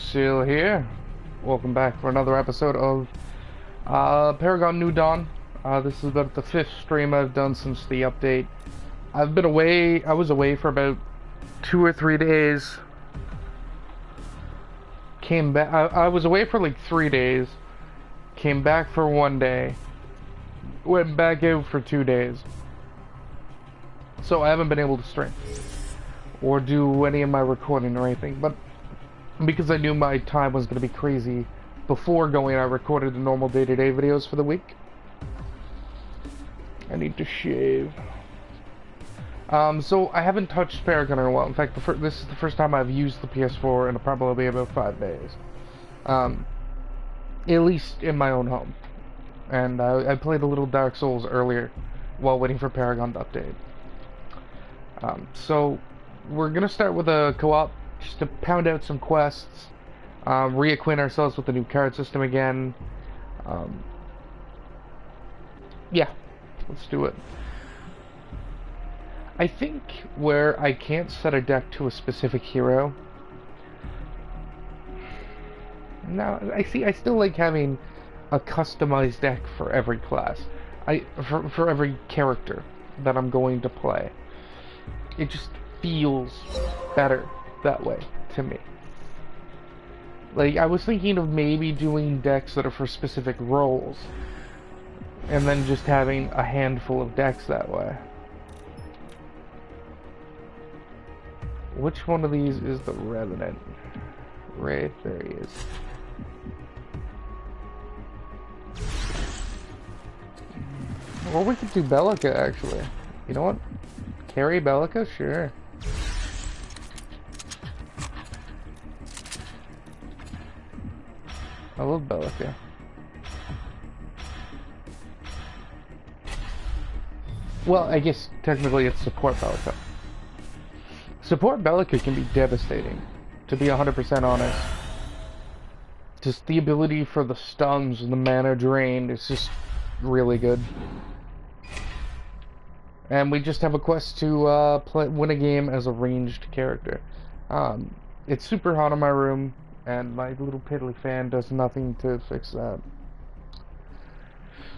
Still here. Welcome back for another episode of Paragon New Dawn. This is about the 5th stream I've done since the update. I've been away. I was away for about 2 or 3 days. Came back. I was away for like 3 days. Came back for 1 day. Went back out for 2 days. So I haven't been able to stream or do any of my recording or anything, but because I knew my time was going to be crazy before going, I recorded the normal day-to-day videos for the week. I need to shave. So I haven't touched Paragon in a while. In fact, this is the first time I've used the PS4 in probably about 5 days. At least in my own home. And I played a little Dark Souls earlier while waiting for Paragon to update. So we're going to start with a co-op just to pound out some quests, reacquaint ourselves with the new card system again. Yeah, let's do it. I think where I can't set a deck to a specific hero. Now, I still like having a customized deck for every class. For every character that I'm going to play. It just feels better that way to me. Like, I was thinking of maybe doing decks that are for specific roles and then just having a handful of decks that way. Which one of these is the Revenant? Right, there he is. Or we could do Belica, actually. You know what? Carry Belica? Sure. I love Belica. Well, I guess technically it's support Belica. Support Belica can be devastating, to be 100% honest. Just the ability for the stuns and the mana drain is just really good. And we just have a quest to win a game as a ranged character. It's super hot in my room, and my little piddly fan does nothing to fix that.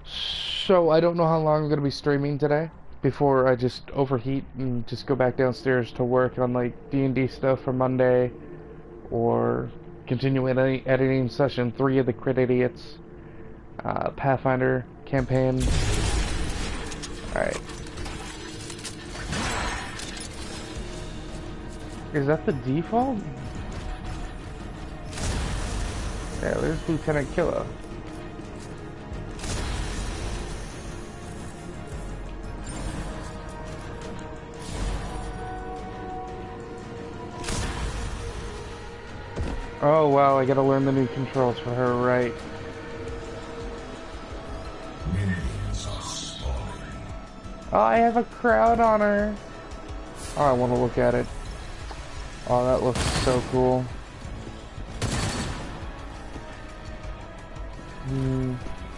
So I don't know how long I'm going to be streaming today before I just overheat and just go back downstairs to work on like D&D stuff for Monday, or continue editing session 3 of the Crit Idiots Pathfinder campaign. Alright. Is that the default? Yeah, there's Lieutenant Killer. Oh wow, I gotta learn the new controls for her, right. Oh, I have a crowd on her. Oh, I want to look at it. Oh, that looks so cool.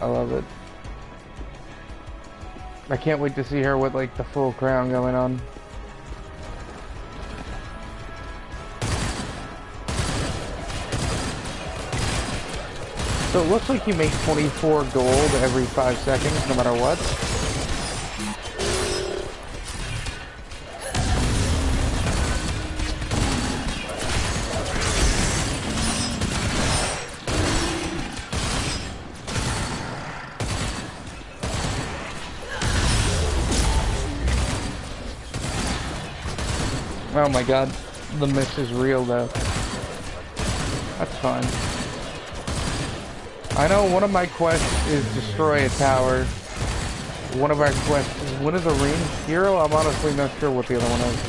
I love it. I can't wait to see her with like the full crown going on. So it looks like you make 24 gold every 5 seconds, no matter what. Oh my god, the miss is real though. That's fine. I know one of my quests is destroy a tower. One of our quests is win as a ranged hero. I'm honestly not sure what the other one is.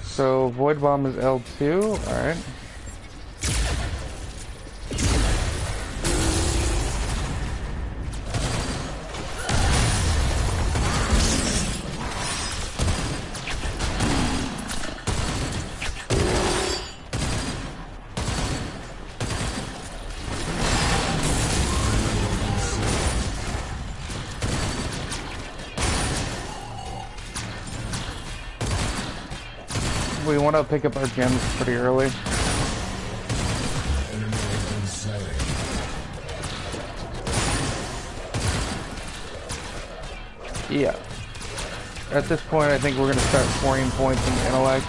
So Void Bomb is L2, alright. we want to pick up our gems pretty early. Yeah. At this point, I think we're going to start pouring points in intellect.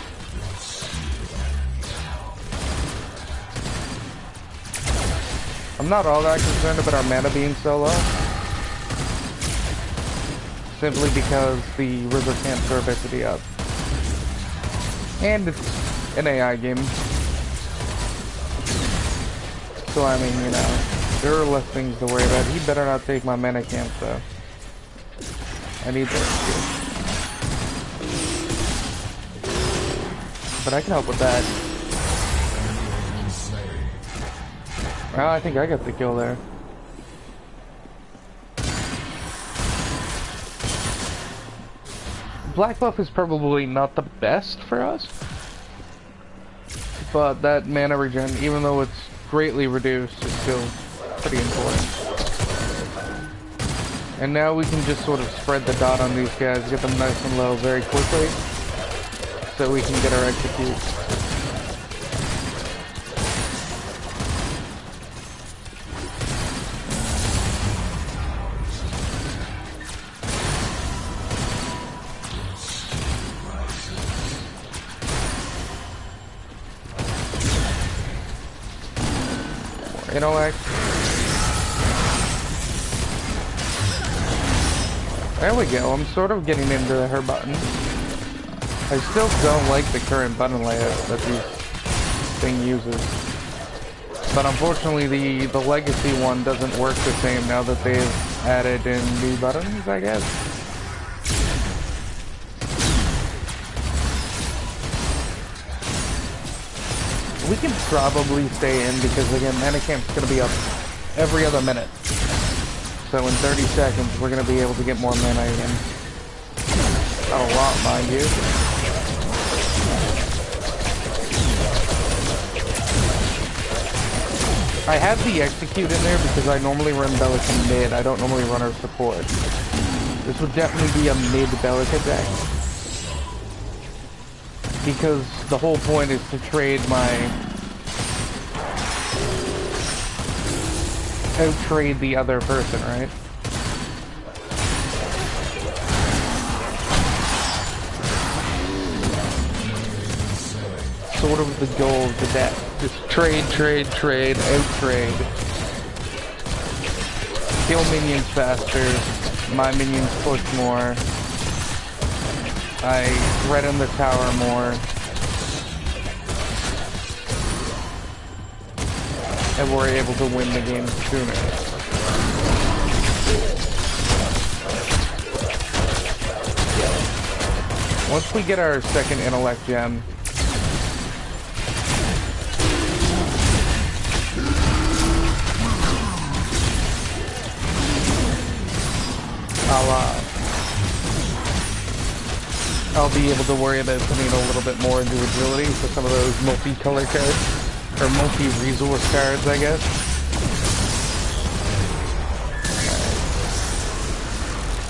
I'm not all that concerned about our mana being so low. Simply because the river can't store Vicity up. And it's an AI game. So I mean, you know, there are less things to worry about. He better not take my mana camp though. I need that. But I can help with that. Well, I think I got the kill there. Black buff is probably not the best for us, but that mana regen, even though it's greatly reduced, is still pretty important. And now we can just sort of spread the dot on these guys, get them nice and low very quickly, so we can get our execute. Intellect. There we go. I'm sort of getting into her button. I still don't like the current button layout that this thing uses. But unfortunately the legacy one doesn't work the same now that they've added in new buttons, I guess. We can probably stay in because again, mana camp's gonna be up every other minute. So in 30 seconds, we're gonna be able to get more mana again. Not a lot, mind you. I have the execute in there because I normally run Belica mid. I don't normally run her support. This would definitely be a mid Belica deck. Because the whole point is to trade out-trade the other person, right? Sort of the goal of the deck. Just trade, out-trade. Kill minions faster, my minions push more. I threaten the tower more. And we're able to win the game sooner. Once we get our second intellect gem, I'll be able to worry about putting a little bit more into agility for some of those multi-color cards. Or multi-resource cards, I guess.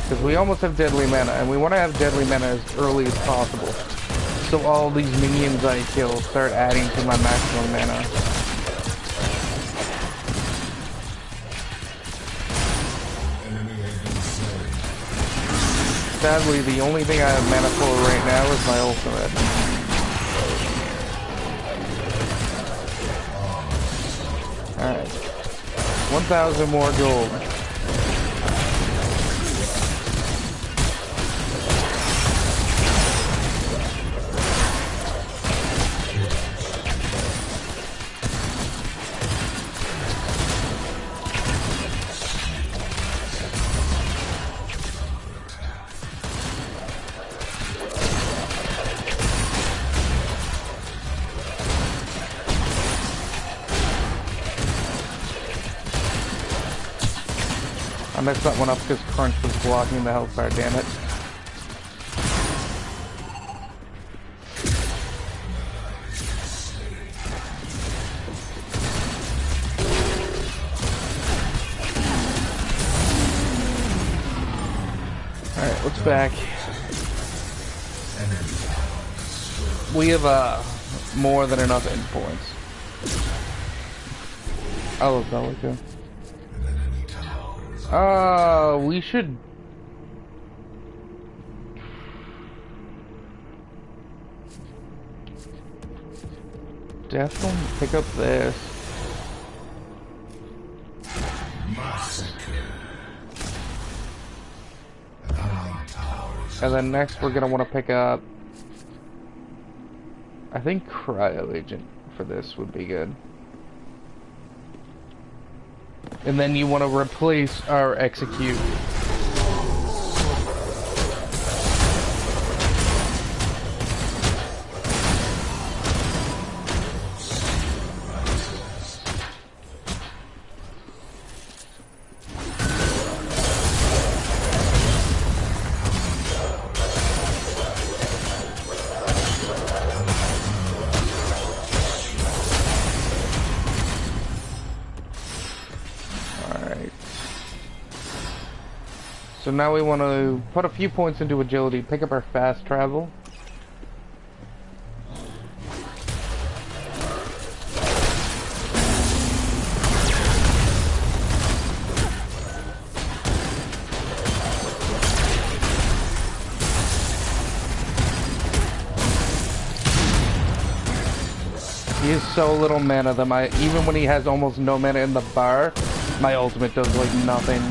Because we almost have deadly mana, and we want to have deadly mana as early as possible. So all these minions I kill start adding to my maximum mana. Sadly, the only thing I have mana for right now is my ultimate. Alright. 1,000 more gold. I messed that one up because Crunch was blocking the Hellfire, damn it. Alright, let's back. We have more than enough endpoints. I love Belica. We should. Definitely pick up this. And then next we're gonna want to pick up, I think Cryo Agent for this would be good. And then you want to replace our Execute. So now we want to put a few points into agility, pick up our fast travel. He has so little mana that even when he has almost no mana in the bar, my ultimate does like nothing.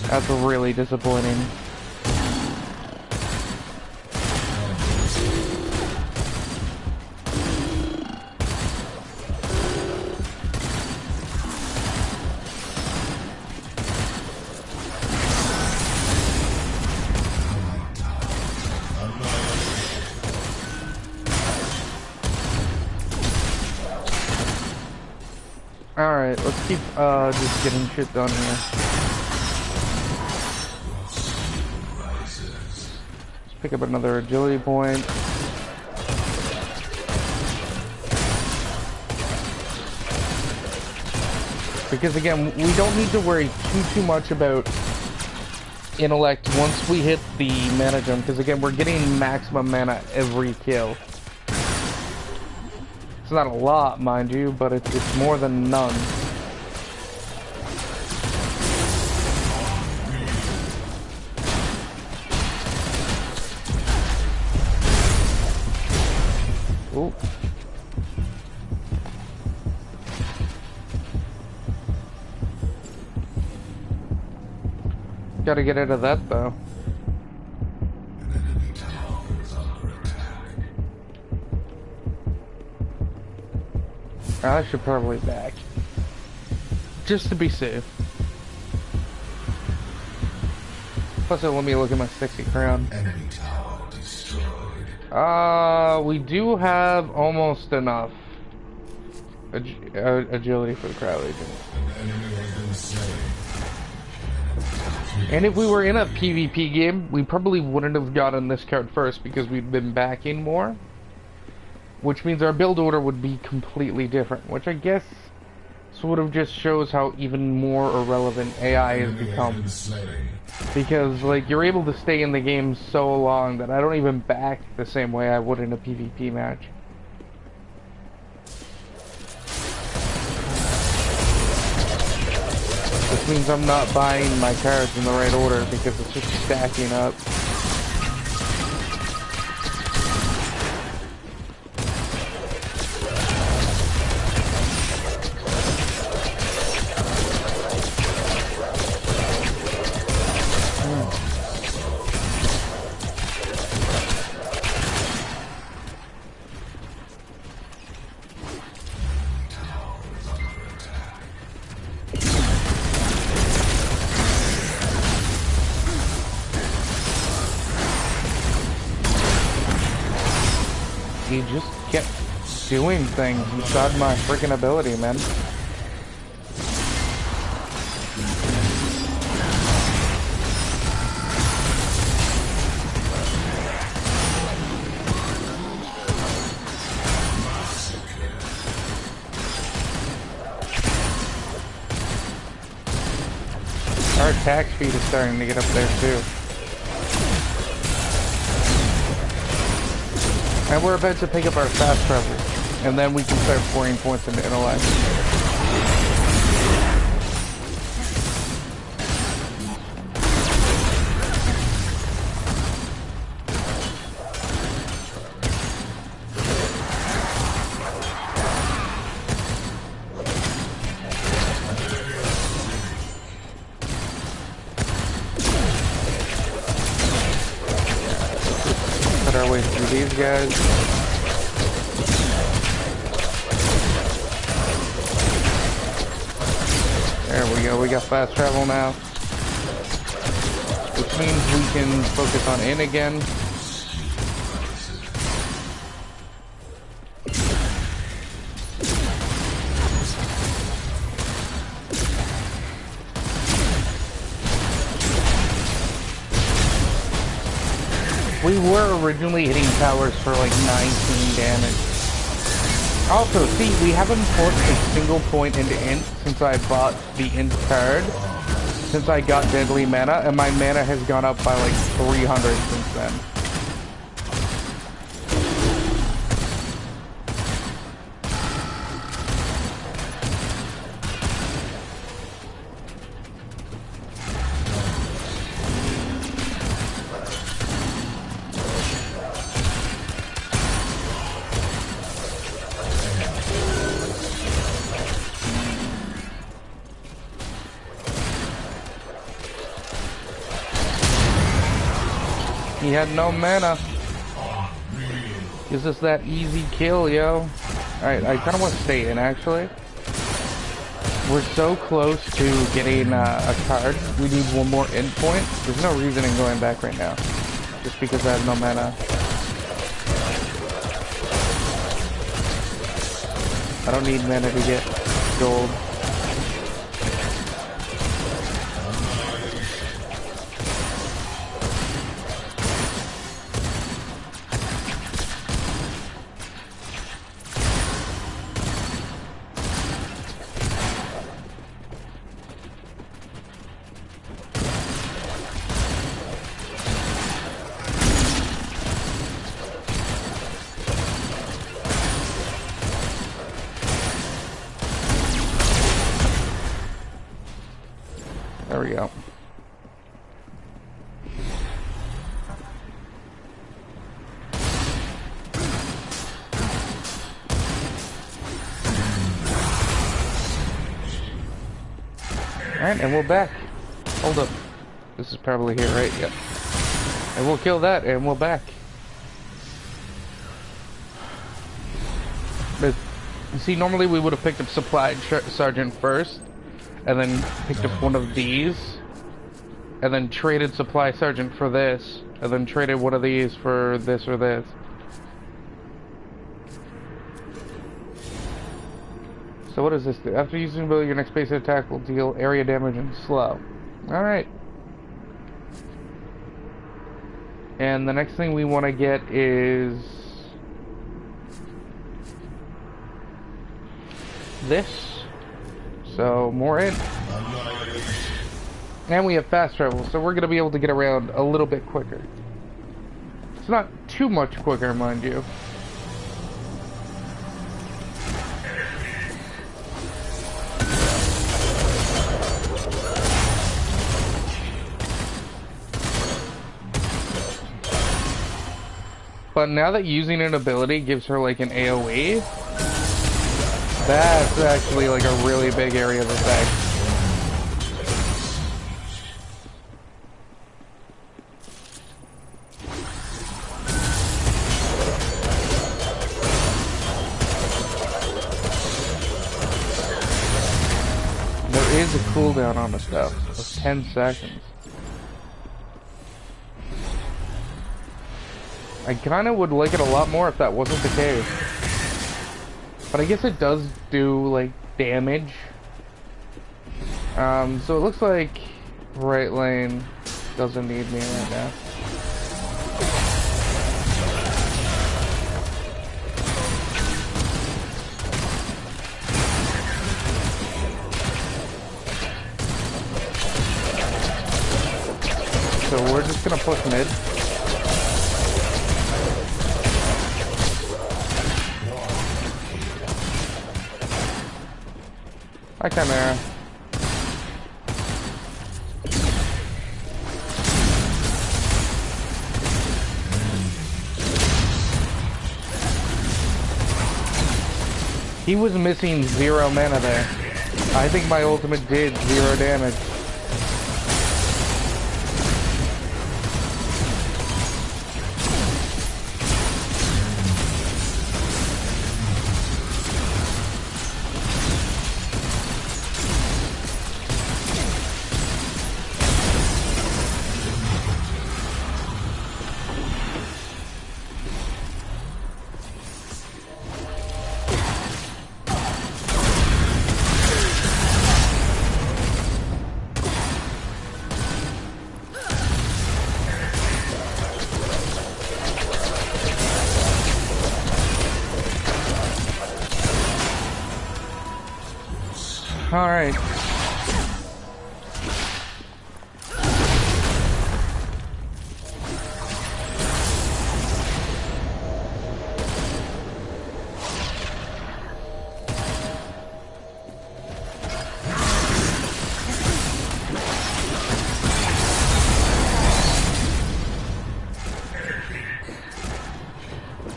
That's really disappointing. Alright, let's keep just getting shit done here. Pick up another agility point. Because again, we don't need to worry too much about intellect once we hit the mana jump. Because again, we're getting maximum mana every kill. It's not a lot, mind you, but it's more than none. Ooh. Gotta get out of that though. I should probably back. Just to be safe. Plus let me look at my sexy crown. Enemy tower destroyed. We do have almost enough agility for the crowd agent. An enemy has been slain. And if we were in a PvP game, we probably wouldn't have gotten this card first because we'd been backing more. Which means our build order would be completely different, which I guess sort of just shows how even more irrelevant AI has become. Because, like, you're able to stay in the game so long that I don't even back the same way I would in a PvP match. Which means I'm not buying my cards in the right order because it's just stacking up. He just kept doing things inside my freaking ability, man. Our attack speed is starting to get up there too. And we're about to pick up our fast travel. And then we can start pouring points into intellect. Cut our way through these guys. There we go, we got fast travel now. Which means we can focus on in again. We were originally hitting towers for like 19 damage. Also, see, we haven't put a single point into int since I bought the int card. Since I got deadly mana, and my mana has gone up by like 300 since then. He had no mana. Is this that easy kill, yo? Alright, I kind of want to stay in, actually. We're so close to getting a card. We need one more end point. There's no reason in going back right now. Just because I have no mana. I don't need mana to get gold. There we go. Alright, and we're back. Hold up. This is probably here, right? Yep. And we'll kill that, and we're back. But, you see, normally we would have picked up Supply Sergeant first, and then picked up one of these, and then traded Supply Sergeant for this, and then traded one of these for this or this. So what does this do? After using ability, your next base attack will deal area damage and slow. Alright. And the next thing we want to get is this. So, more in. And we have fast travel, so we're going to be able to get around a little bit quicker. It's not too much quicker, mind you. But now that using an ability gives her like an AoE, that's actually like a really big area of effect. There is a cooldown on the stuff of 10 seconds. I kinda would like it a lot more if that wasn't the case. But I guess it does do, like, damage. So it looks like right lane doesn't need me right now. So we're just gonna push mid. Hi, Chimera. He was missing 0 mana there. I think my ultimate did 0 damage. Alright.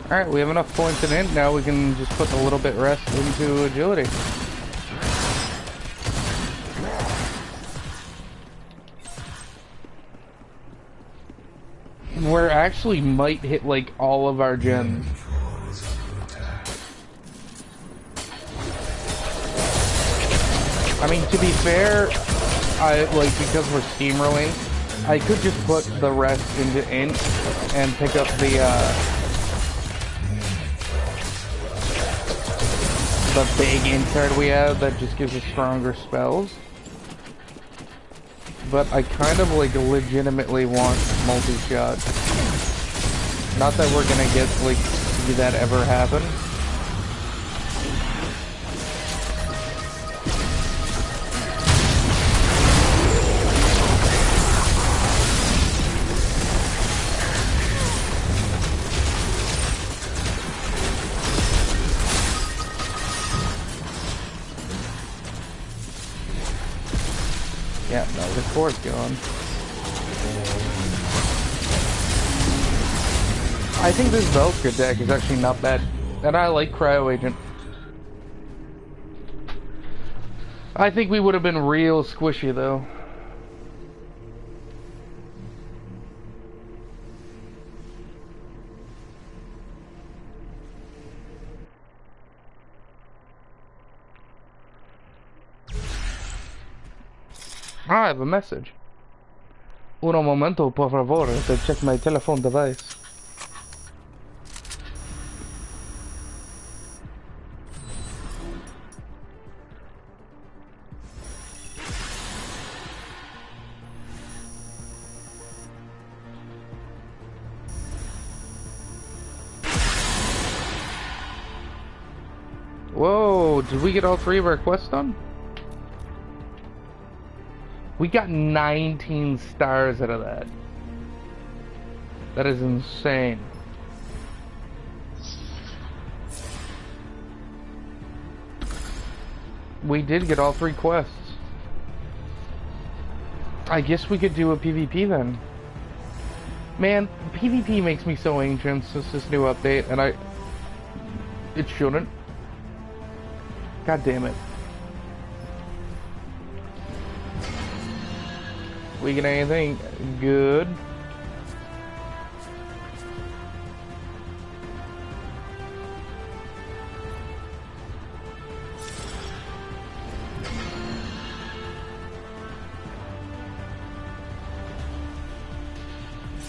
Alright, we have enough points in it. Now we can just put a little bit rest into agility. We're actually might hit like all of our gems. I mean, to be fair, because we're steamrolling, I could just put the rest into int and pick up the big int card we have that just gives us stronger spells. But I kind of like legitimately want multi-shot. Not that we're gonna get like see that ever happen. Yeah, no, the core's gone. I think this Velska deck is actually not bad. And I like Cryo Agent. I think we would have been real squishy though. I have a message. Uno momento, por favor, to check my telephone device. Whoa, did we get all 3 of our quests done? We got 19 stars out of that. That is insane. We did get all 3 quests. I guess we could do a PvP then. Man, PvP makes me so ancient since this new update, and it shouldn't. God damn it. We get anything good?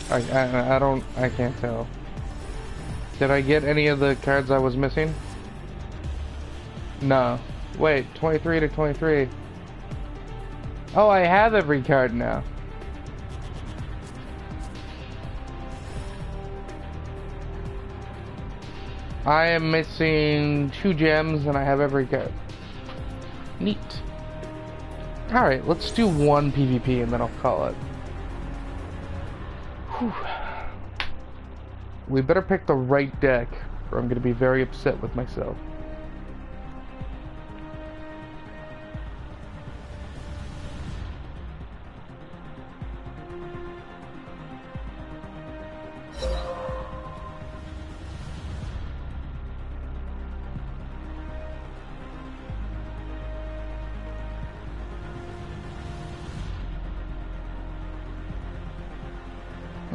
I can't tell. Did I get any of the cards I was missing? No. Wait, 23 to 23. Oh, I have every card now. I am missing 2 gems and I have every card. Neat. Alright, let's do 1 PvP and then I'll call it. Whew. We better pick the right deck or I'm gonna be very upset with myself.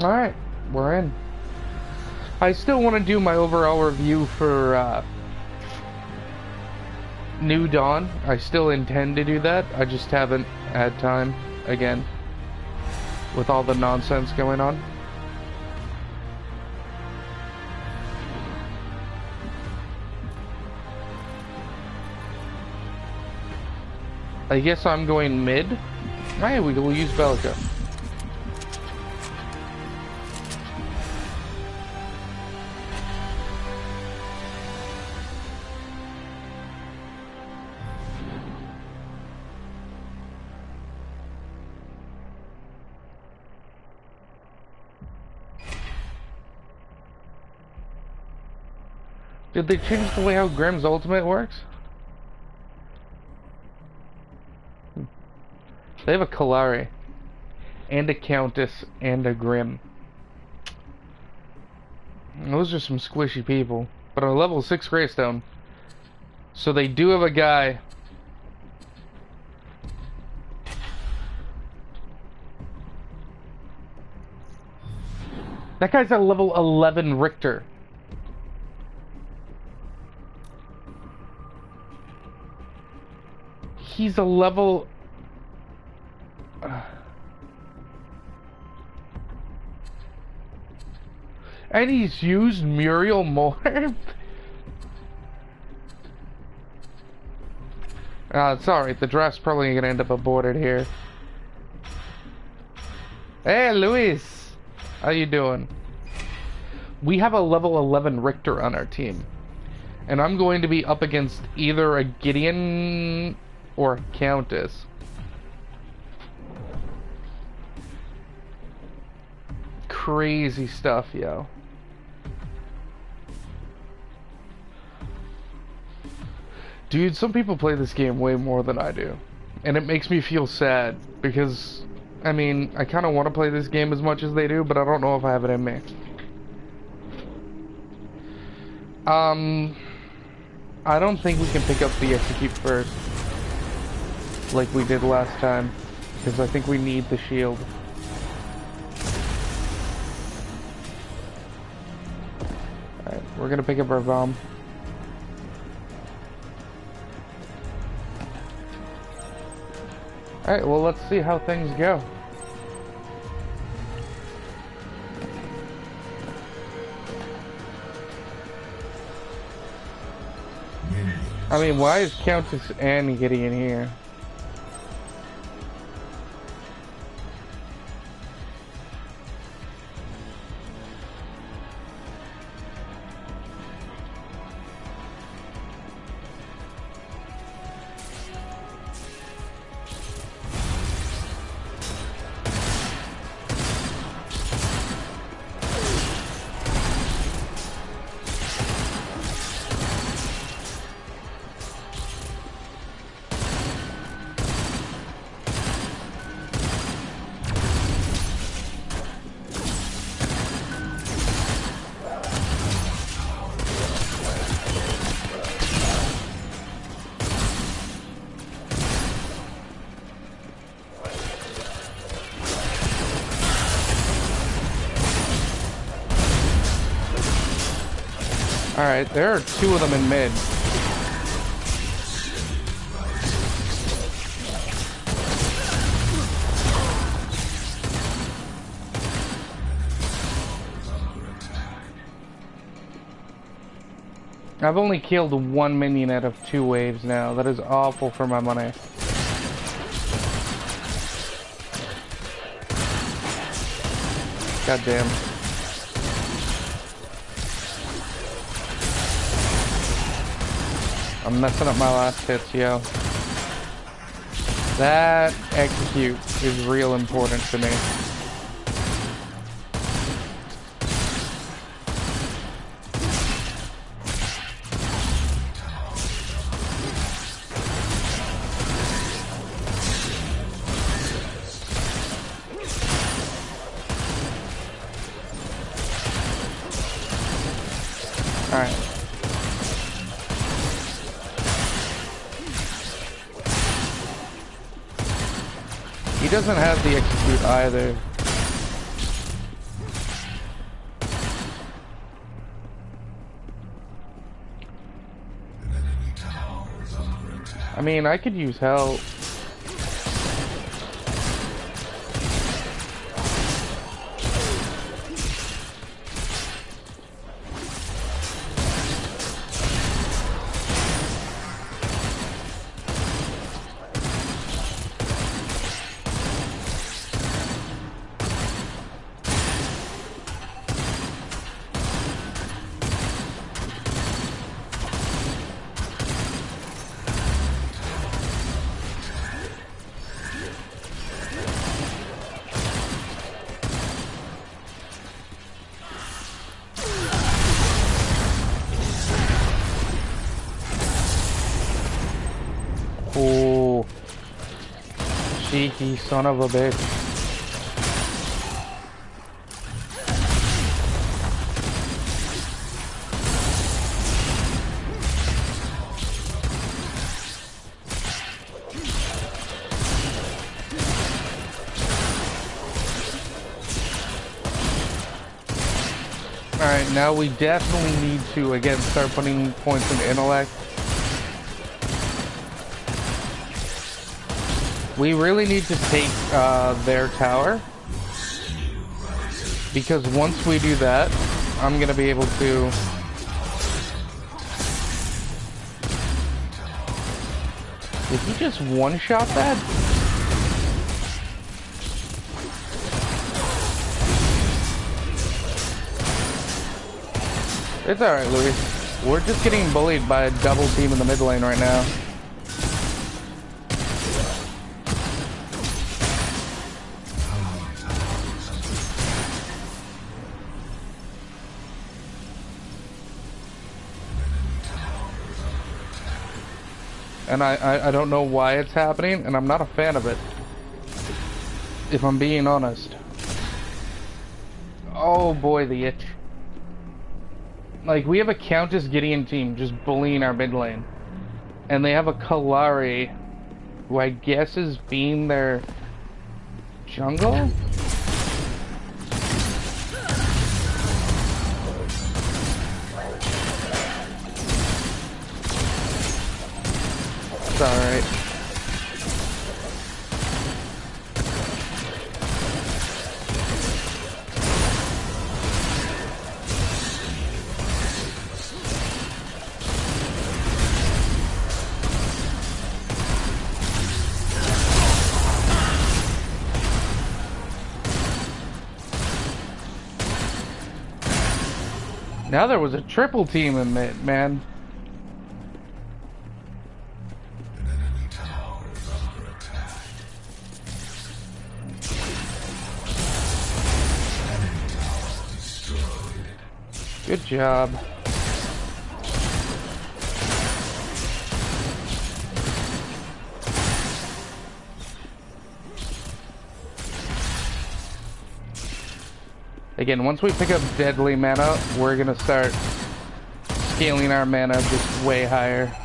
Alright, we're in. I still want to do my overall review for New Dawn. I still intend to do that. I just haven't had time again with all the nonsense going on. I guess I'm going mid. Hey, we will use Belica. Did they change the way how Grimm's ultimate works? They have a Kalari, and a Countess, and a Grimm. Those are some squishy people. But on a level 6 Greystone. So they do have a guy. That guy's a level 11 Richter. He's a level... And he's used Muriel more? It's alright, the draft's probably gonna end up aborted here. Hey, Luis! How you doing? We have a level 11 Richter on our team. And I'm going to be up against either a Gideon or a Countess. Crazy stuff, yo. Dude, some people play this game way more than I do. And it makes me feel sad, because, I mean, I kind of want to play this game as much as they do, but I don't know if I have it in me. I don't think we can pick up the execute first, like we did last time, because I think we need the shield. Alright, we're gonna pick up our bomb. Alright, well, let's see how things go. I mean, why is Countess Annie getting in here? Alright, there are two of them in mid. I've only killed one minion out of 2 waves now. That is awful for my money. God damn. I'm messing up my last hits, yo. That execute is real important to me. Alright. He doesn't have the execute either. I mean, I could use help. Oh, cheeky son of a bitch. Alright, now we definitely need to, again, start putting points in intellect. We really need to take their tower, because once we do that, I'm gonna be able to... Did he just one-shot that? It's alright, Louis. We're just getting bullied by a double team in the mid lane right now. And I don't know why it's happening, and I'm not a fan of it, if I'm being honest. Oh boy, the itch. Like, we have a Countess Gideon team just bullying our mid lane. And they have a Kalari, who I guess is being their jungle? It's alright. Now there was a triple team in mid, man. An enemy tower is under attack. Enemy tower destroyed. Good job. Again, once we pick up deadly mana, we're gonna start scaling our mana just way higher.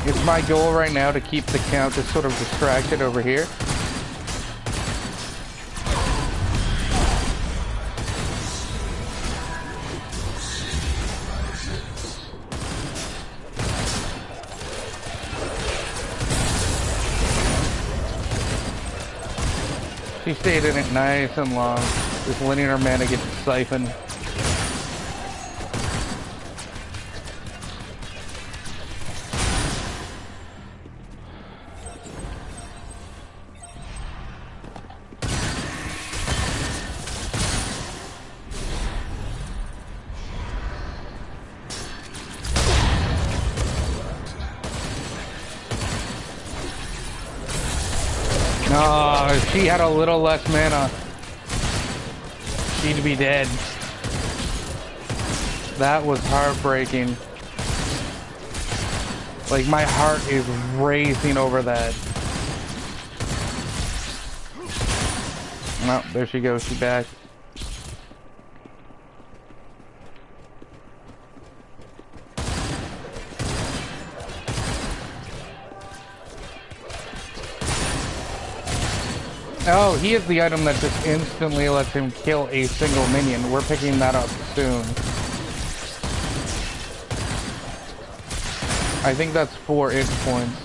It's my goal right now to keep the Countess sort of distracted over here. She stayed in it nice and long. Just letting her mana get siphoned. No, if she had a little less mana, she'd be dead. That was heartbreaking. Like, my heart is racing over that. Oh, there she goes, she's back. Oh, he is the item that just instantly lets him kill a single minion. We're picking that up soon. I think that's 4 int points.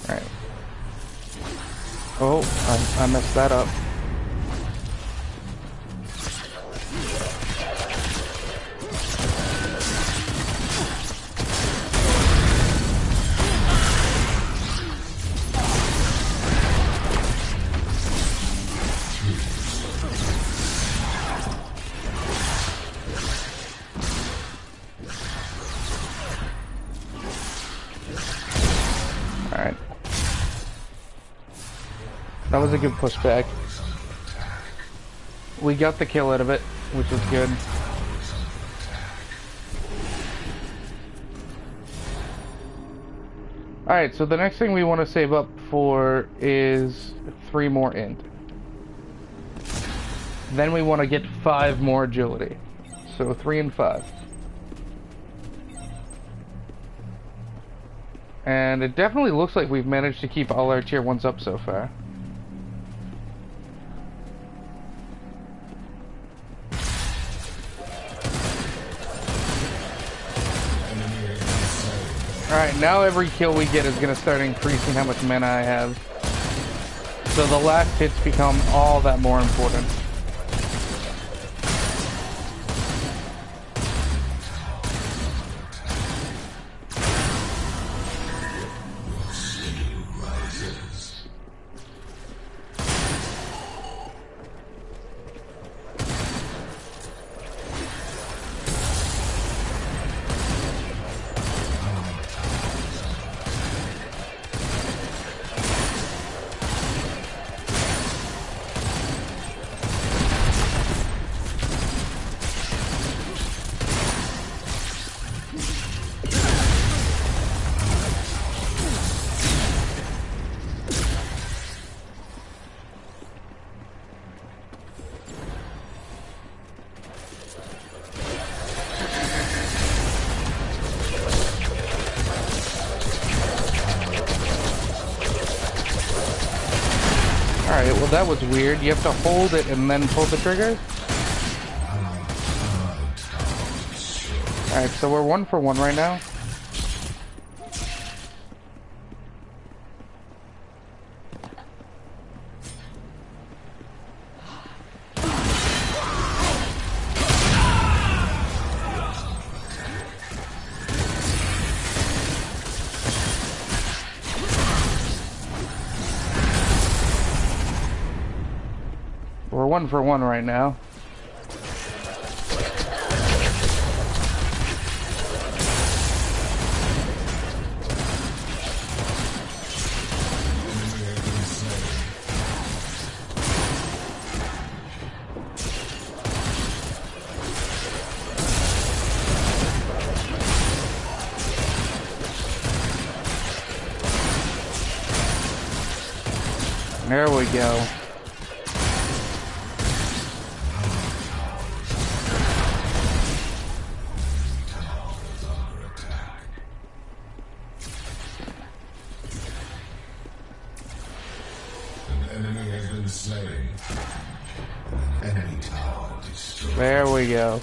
Alright. Oh, I messed that up. Alright. That was a good pushback. We got the kill out of it, which is good. Alright, so the next thing we want to save up for is 3 more int. Then we want to get 5 more agility. So 3 and 5. And it definitely looks like we've managed to keep all our tier 1s up so far. Alright, now every kill we get is going to start increasing how much mana I have. So the last hits become all that more important. Alright, well that was weird. You have to hold it and then pull the trigger? Alright, so we're 1 for 1 right now. We're 1 for 1 right now. There we go. There we go.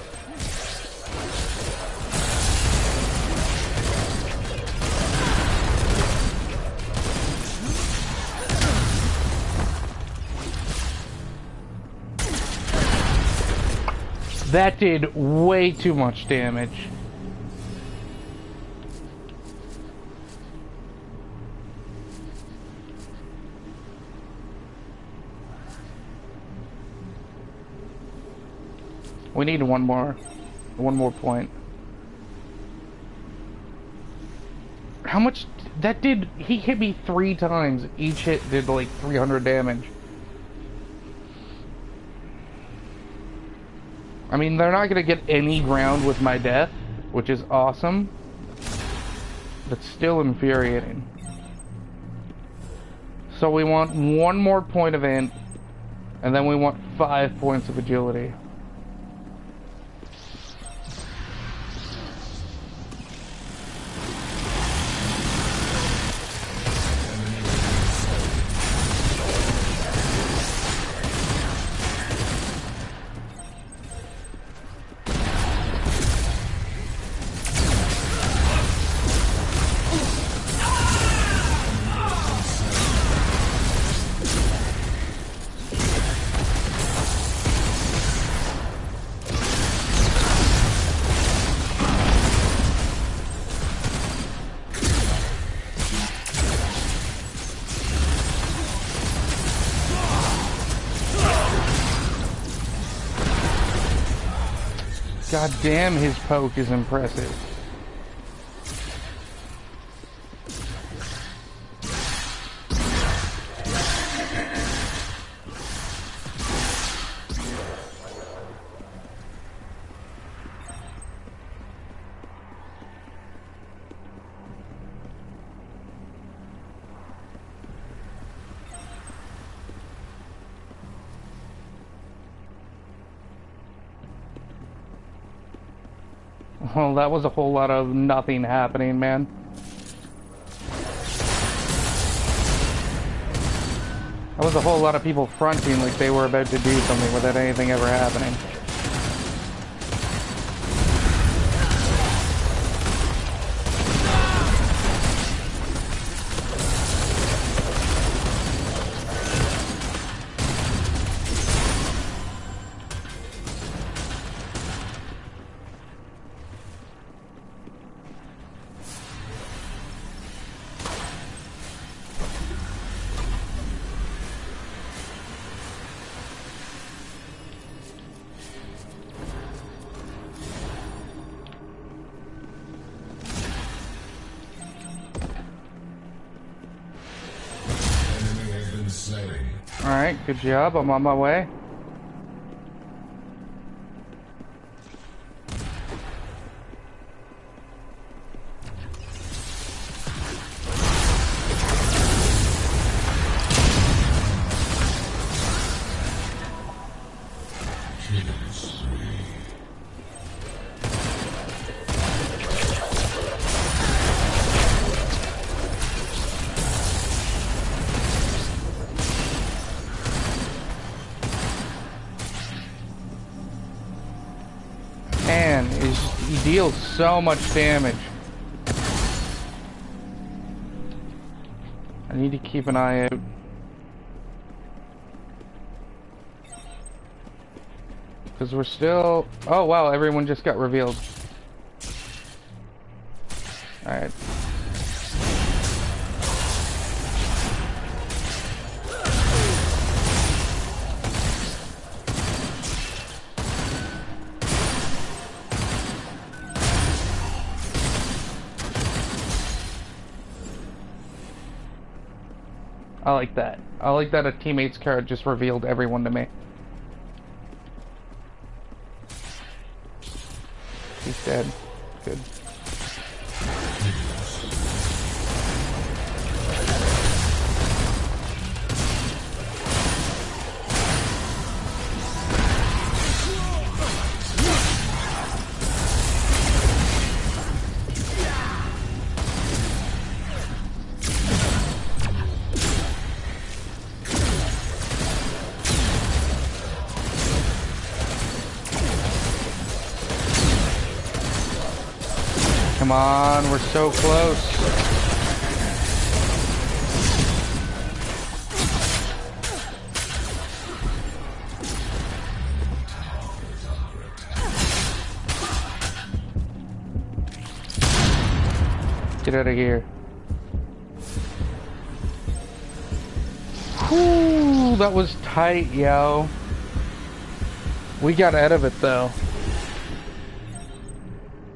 That did way too much damage. We need one more point. How much that did? He hit me 3 times. Each hit did like 300 damage. I mean, they're not gonna get any ground with my death, which is awesome, but still infuriating. So we want 1 more point of int, and then we want 5 points of agility. God damn, his poke is impressive. Well, that was a whole lot of nothing happening, man. That was a whole lot of people fronting like they were about to do something without anything ever happening. Alright, good job. I'm on my way. Man, he deals so much damage. I need to keep an eye out. Because we're still... Oh wow, everyone just got revealed. Alright. I like that. I like that a teammate's card just revealed everyone to me. He's dead. Good. Come on, we're so close. Get out of here. Whew, that was tight, yo. We got out of it though.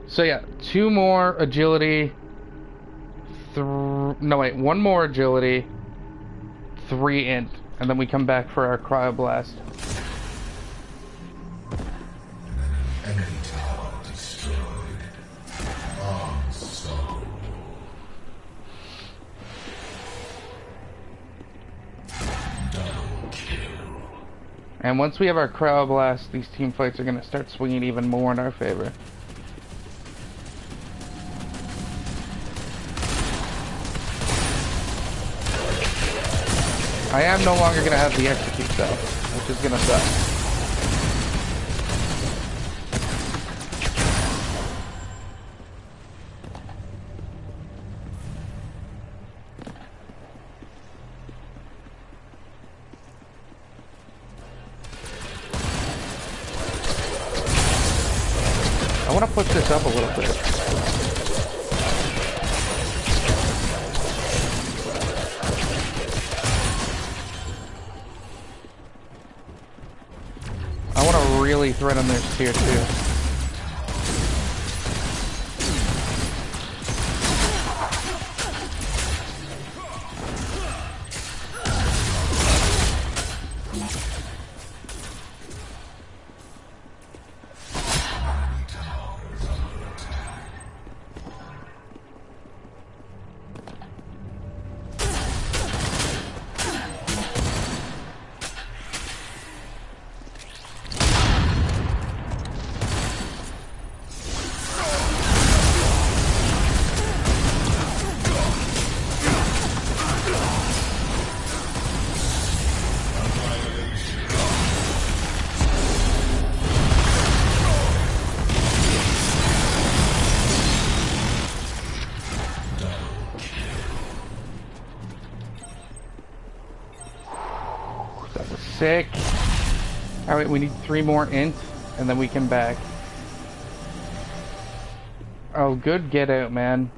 So yeah, 2 more agility, No, wait, one more agility, 3 int, and then we come back for our cryoblast. Enemy tower destroyed. Unstoppable. Double kill. And once we have our cryoblast, these team fights are going to start swinging even more in our favor. I am no longer going to have the execute though, which is going to suck. I want to push this up a little bit. I want to really threaten this tier 2. Sick. Alright, we need 3 more int, and then we can back. Oh, good get out, man.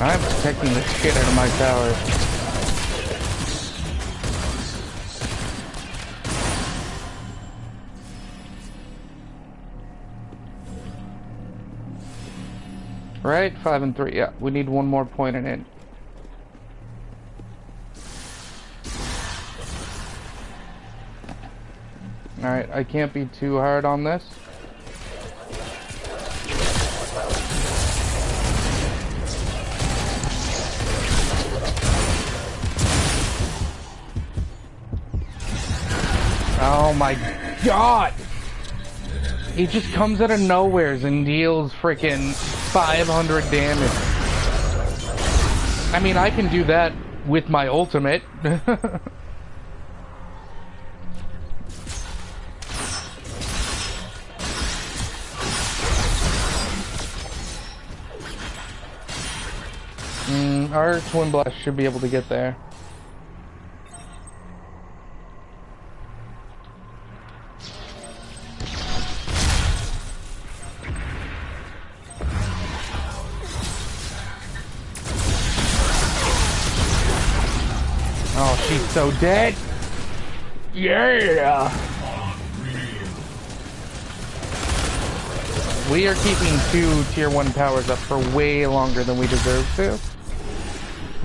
I'm protecting the shit out of my tower. Right, 5 and 3. Yeah, we need one more point and in. Alright, I can't be too hard on this. Oh my god! He just comes out of nowheres and deals freaking 500 damage. I mean, I can do that with my ultimate. Our Twin Blast should be able to get there. Oh, she's so dead. Yeah. We are keeping 2 tier 1 towers up for way longer than we deserve to.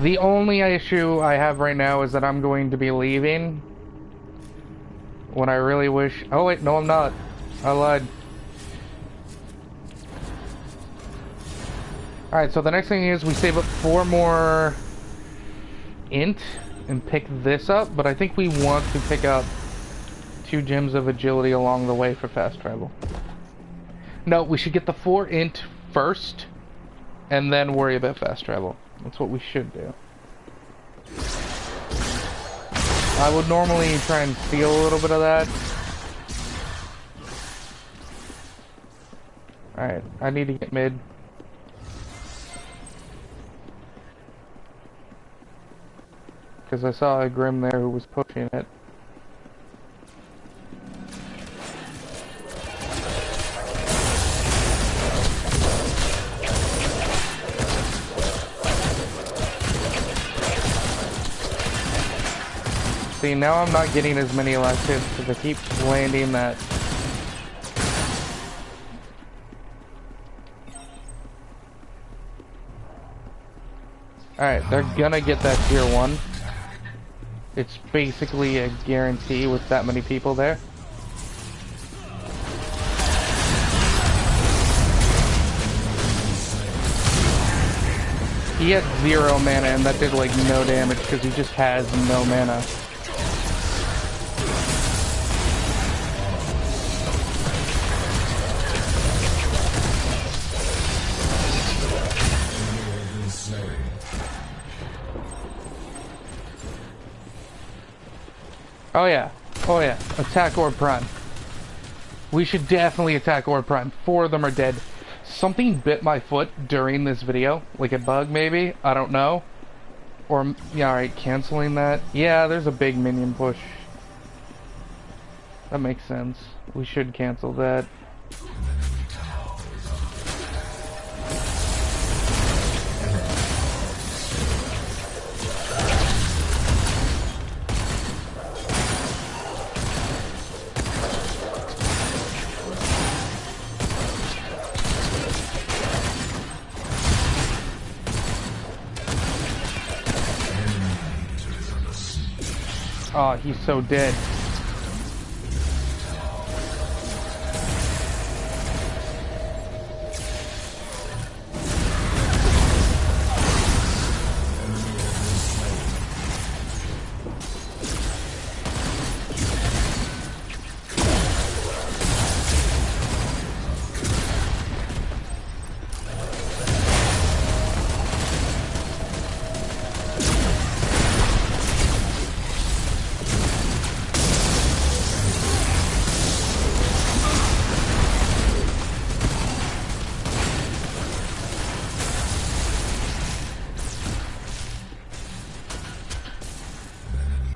The only issue I have right now is that I'm going to be leaving when I really wish. Oh wait, no I'm not. I lied. Alright, so the next thing is we save up 4 more int and pick this up, but I think we want to pick up 2 gems of agility along the way for fast travel. No, we should get the 4 int first and then worry about fast travel. That's what we should do. I would normally try and steal a little bit of that. Alright, I need to get mid. Because I saw a Grim there who was pushing it. See, now I'm not getting as many last hits because I keep landing that. Alright, they're gonna get that tier 1. It's basically a guarantee with that many people there. He had 0 mana and that did like no damage because he just has no mana. Oh yeah, attack Orb Prime. We should definitely attack Orb Prime. 4 of them are dead. Something bit my foot during this video, like a bug maybe, I don't know. Or, yeah, alright, canceling that. Yeah, there's a big minion push. That makes sense. We should cancel that. Oh, he's so dead.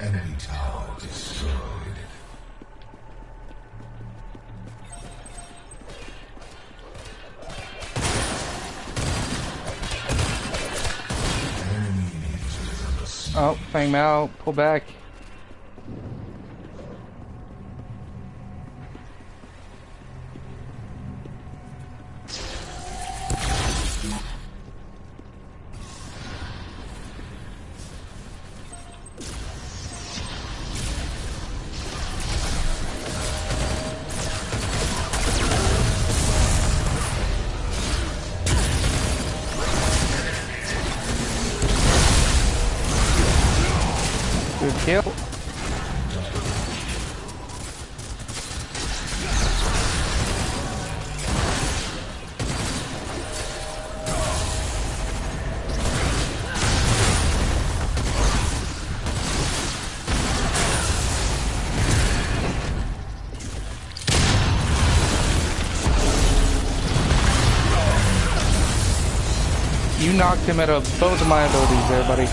Enemy tower destroyed. Oh, Fang Mao, pull back. Good kill. You knocked him out of both of my abilities there, buddy.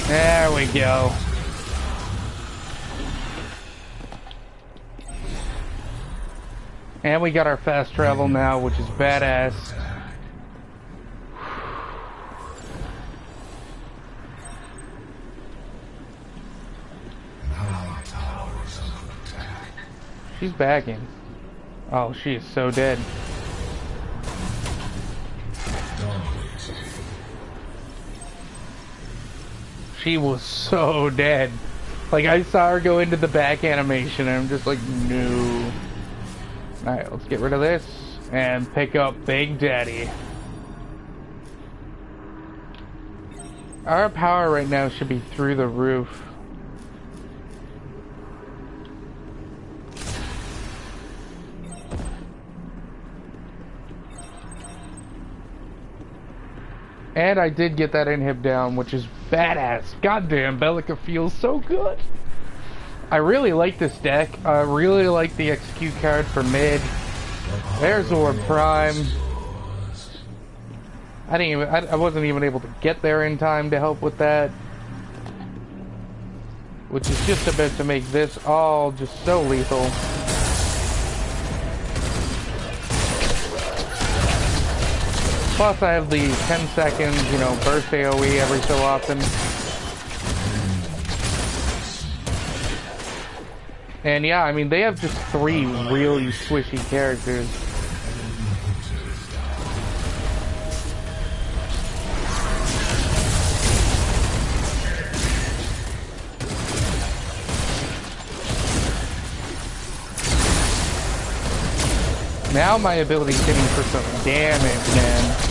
There we go. And we got our fast travel now, which is badass. She's backing. Oh, she is so dead. She was so dead. Like, I saw her go into the back animation and I'm just like, no. Alright, let's get rid of this and pick up Big Daddy. Our power right now should be through the roof. And I did get that inhib down, which is badass. Goddamn, Belica feels so good. I really like this deck. I really like the execute card for mid. There's Orb Prime. I wasn't even able to get there in time to help with that. Which is just a bit to make this all just so lethal. Plus I have the 10 seconds, you know, burst AoE every so often. And yeah, I mean, they have just 3 really squishy characters. Now my ability's hitting for some damage, man.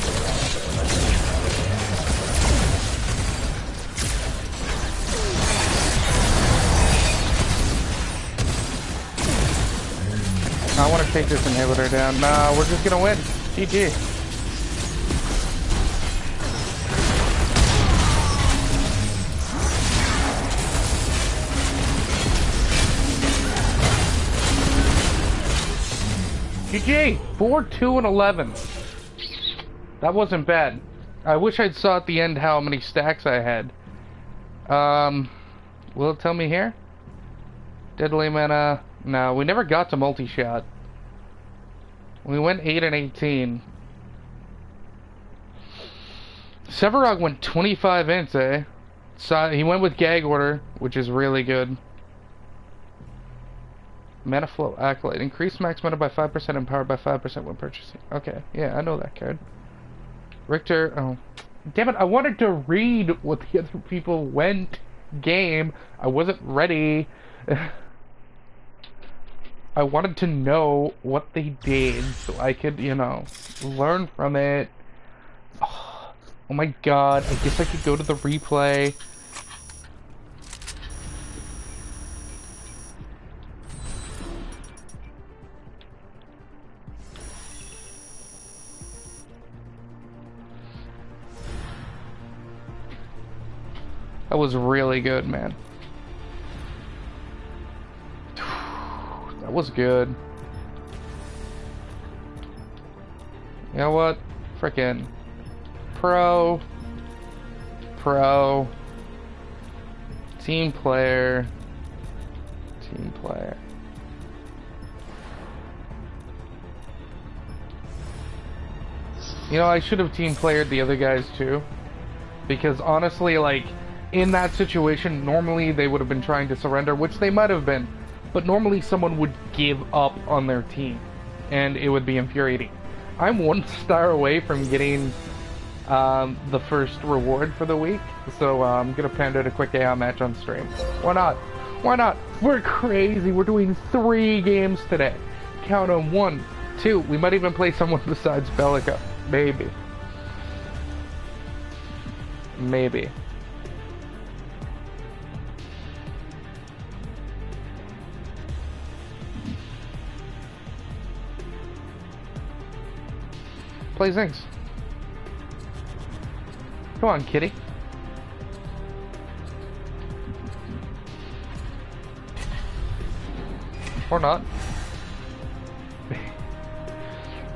I want to take this inhibitor down. Nah, we're just gonna win. GG. GG! 4, 2, and 11. That wasn't bad. I wish I'd saw at the end how many stacks I had. Will it tell me here? Deadly mana. No, we never got to multi-shot. We went 8 and 18. Sevarog went 25 ints, eh? So he went with gag order, which is really good. Mana flow acolyte. Increase max mana by 5%, empowered by 5% when purchasing. Okay, yeah, I know that card. Richter, oh. Damn it, I wanted to read what the other people went. Game. I wasn't ready. I wanted to know what they did so I could, you know, learn from it. Oh my god, I guess I could go to the replay. That was really good, man. That was good. You know what? Frickin' pro, team player. You know, I should have team playered the other guys too. Because honestly, like, in that situation, normally they would have been trying to surrender, which they might have been. But normally someone would give up on their team, and it would be infuriating. I'm 1 star away from getting the first reward for the week, so I'm gonna pound out a quick AI match on stream. Why not? Why not? We're crazy. We're doing 3 games today. Count them. 1, 2. We might even play someone besides Belica. Maybe. Maybe. Play Zinx. Come on, kitty. Or not.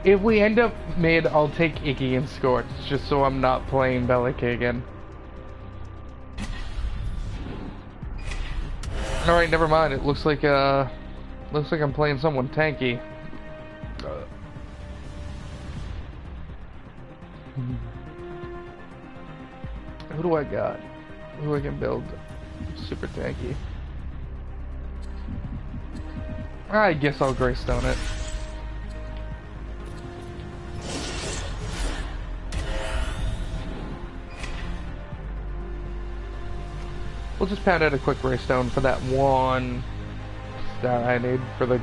If we end up mid, I'll take Icky and Scorch, just so I'm not playing Belica again. Alright, never mind. It looks like I'm playing someone tanky. Who do I got? Who I can build super tanky? I guess I'll Greystone it. We'll just pound out a quick Greystone for that 1 star I need for the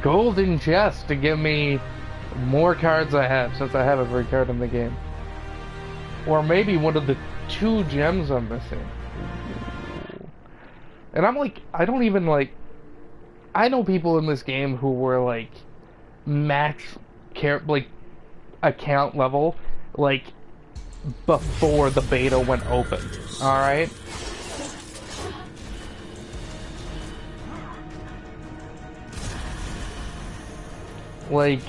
golden chest to give me more cards I have, since I have every card in the game. Or maybe one of the 2 gems I'm missing. And I'm like, I don't even like... I know people in this game who were like max account level, like, before the beta went open. Alright? Like,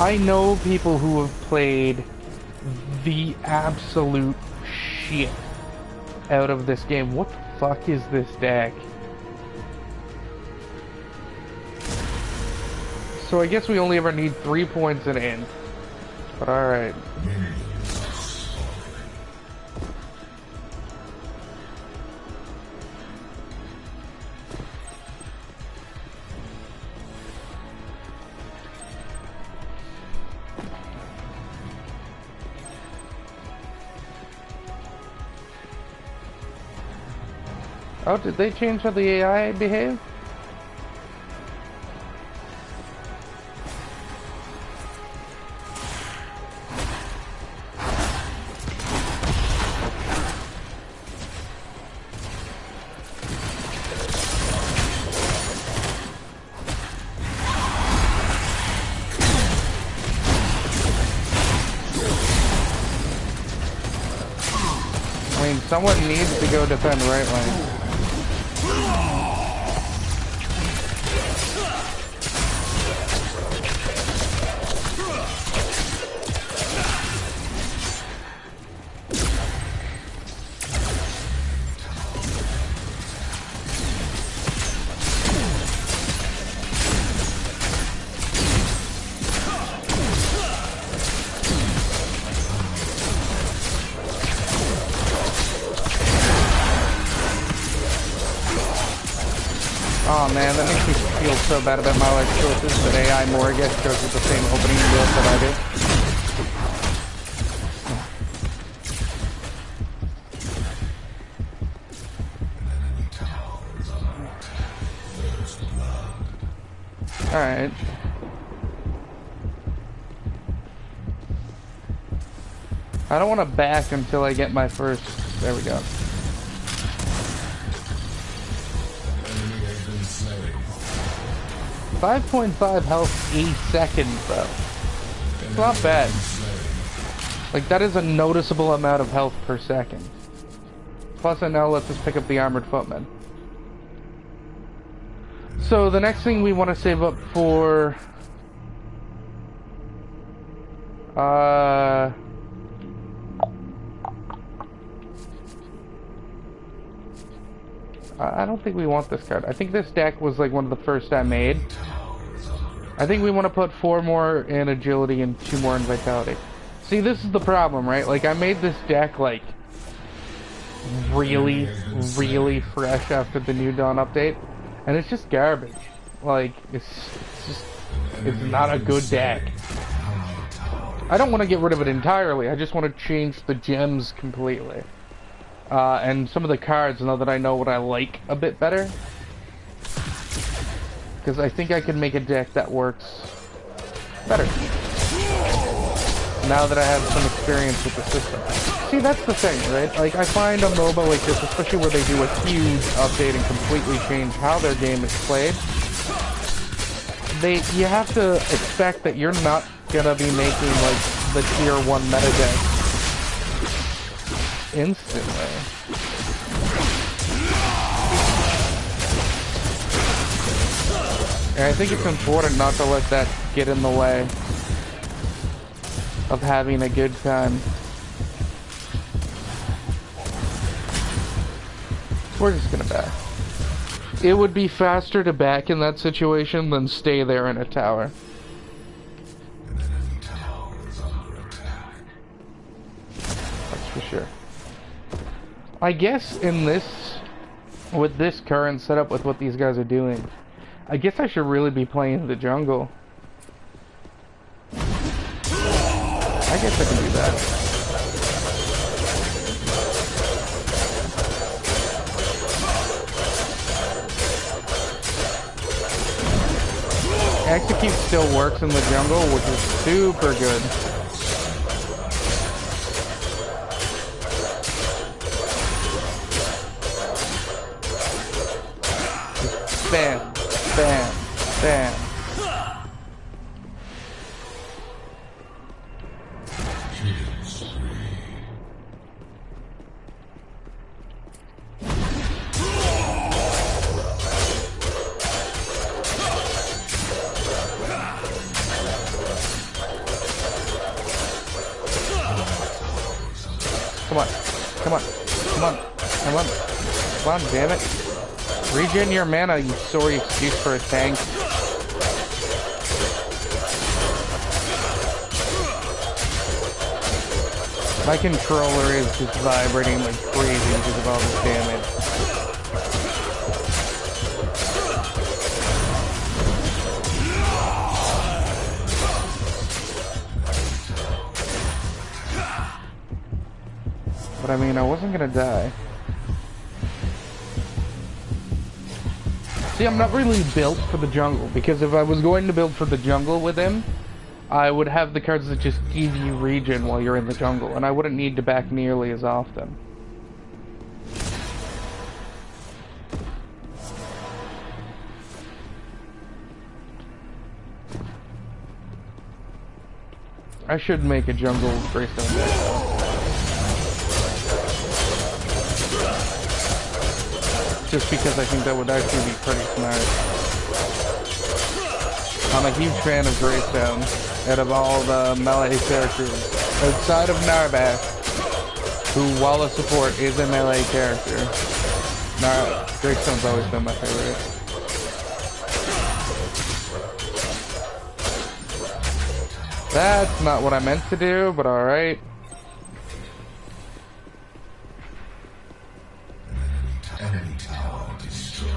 I know people who have played the absolute shit out of this game. What the fuck is this deck? So I guess we only ever need 3 points in end. But alright. Oh, did they change how the AI behave? I mean, someone needs to go defend right lane. Oh man, that makes me feel so bad about my life choices, but AI Morgus goes with the same opening build that I do. Alright. I don't want to back until I get my first... There we go. 5.5 health a second, though. It's not bad. Like, that is a noticeable amount of health per second. Plus, it now lets us pick up the Armored Footman. So, the next thing we want to save up for... I don't think we want this card. I think this deck was like one of the first I made. I think we want to put 4 more in agility and 2 more in vitality. See, this is the problem, right? Like, I made this deck like really, really fresh after the New Dawn update, and it's just garbage. Like, it's not a good deck. I don't want to get rid of it entirely. I just want to change the gems completely. And some of the cards, now that I know what I like a bit better. Because I think I can make a deck that works better. Now that I have some experience with the system. See, that's the thing, right? Like, I find a MOBA like this, especially where they do a huge update and completely change how their game is played, you have to expect that you're not gonna be making, like, the tier 1 meta deck instantly. And I think it's important not to let that get in the way of having a good time. We're just gonna back. It would be faster to back in that situation than stay there in a tower. That's for sure. I guess in this, with this current setup, with what these guys are doing, I guess I should really be playing the jungle. I guess I can do that. Execute still works in the jungle, which is super good. Bam, bam, bam. Come on. Come on, damn it. Regen your mana, you sorry excuse for a tank. My controller is just vibrating like crazy because of all this damage. But I mean, I wasn't gonna die. See, I'm not really built for the jungle, because if I was going to build for the jungle with him, I would have the cards that just give you regen while you're in the jungle, and I wouldn't need to back nearly as often. I should make a jungle Greystone deck though. Just because I think that would actually be pretty smart. I'm a huge fan of Greystone. Out of all the melee characters, outside of Narbath, who, while a support, is a melee character, Greystone's always been my favorite. That's not what I meant to do, but alright. Enemy tower destroyed.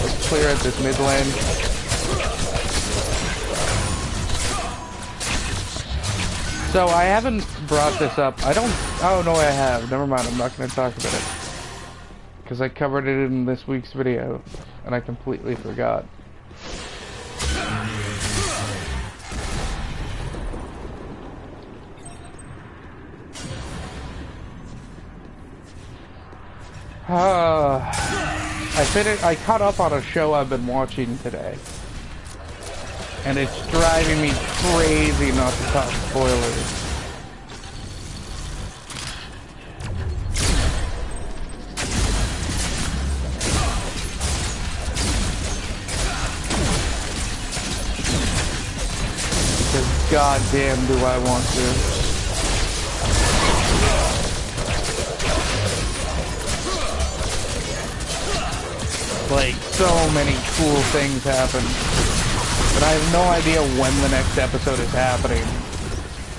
Let's clear out this mid lane. So I haven't brought this up. Oh no, I have. Never mind, I'm not going to talk about it. Because I covered it in this week's video, and I completely forgot. I caught up on a show I've been watching today, and it's driving me crazy not to talk spoilers. Because goddamn do I want to. Like, so many cool things happen, but I have no idea when the next episode is happening,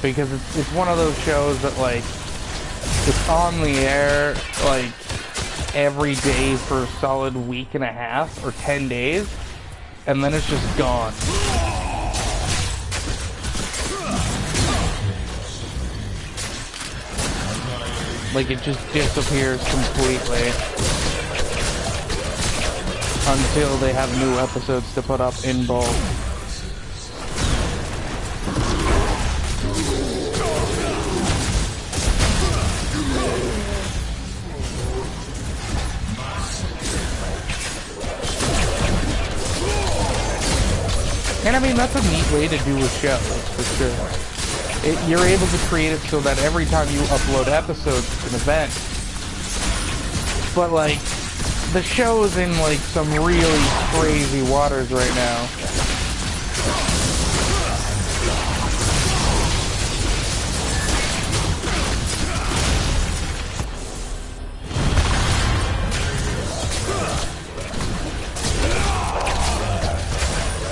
because it's one of those shows that, like, it's on the air, like, every day for a solid week and a half, or 10 days, and then it's just gone. Like, it just disappears completely. Until they have new episodes to put up in bulk. And I mean, that's a neat way to do a show, for sure. You're able to create it so that every time you upload episodes, it's an event. But like, the show's in like some really crazy waters right now.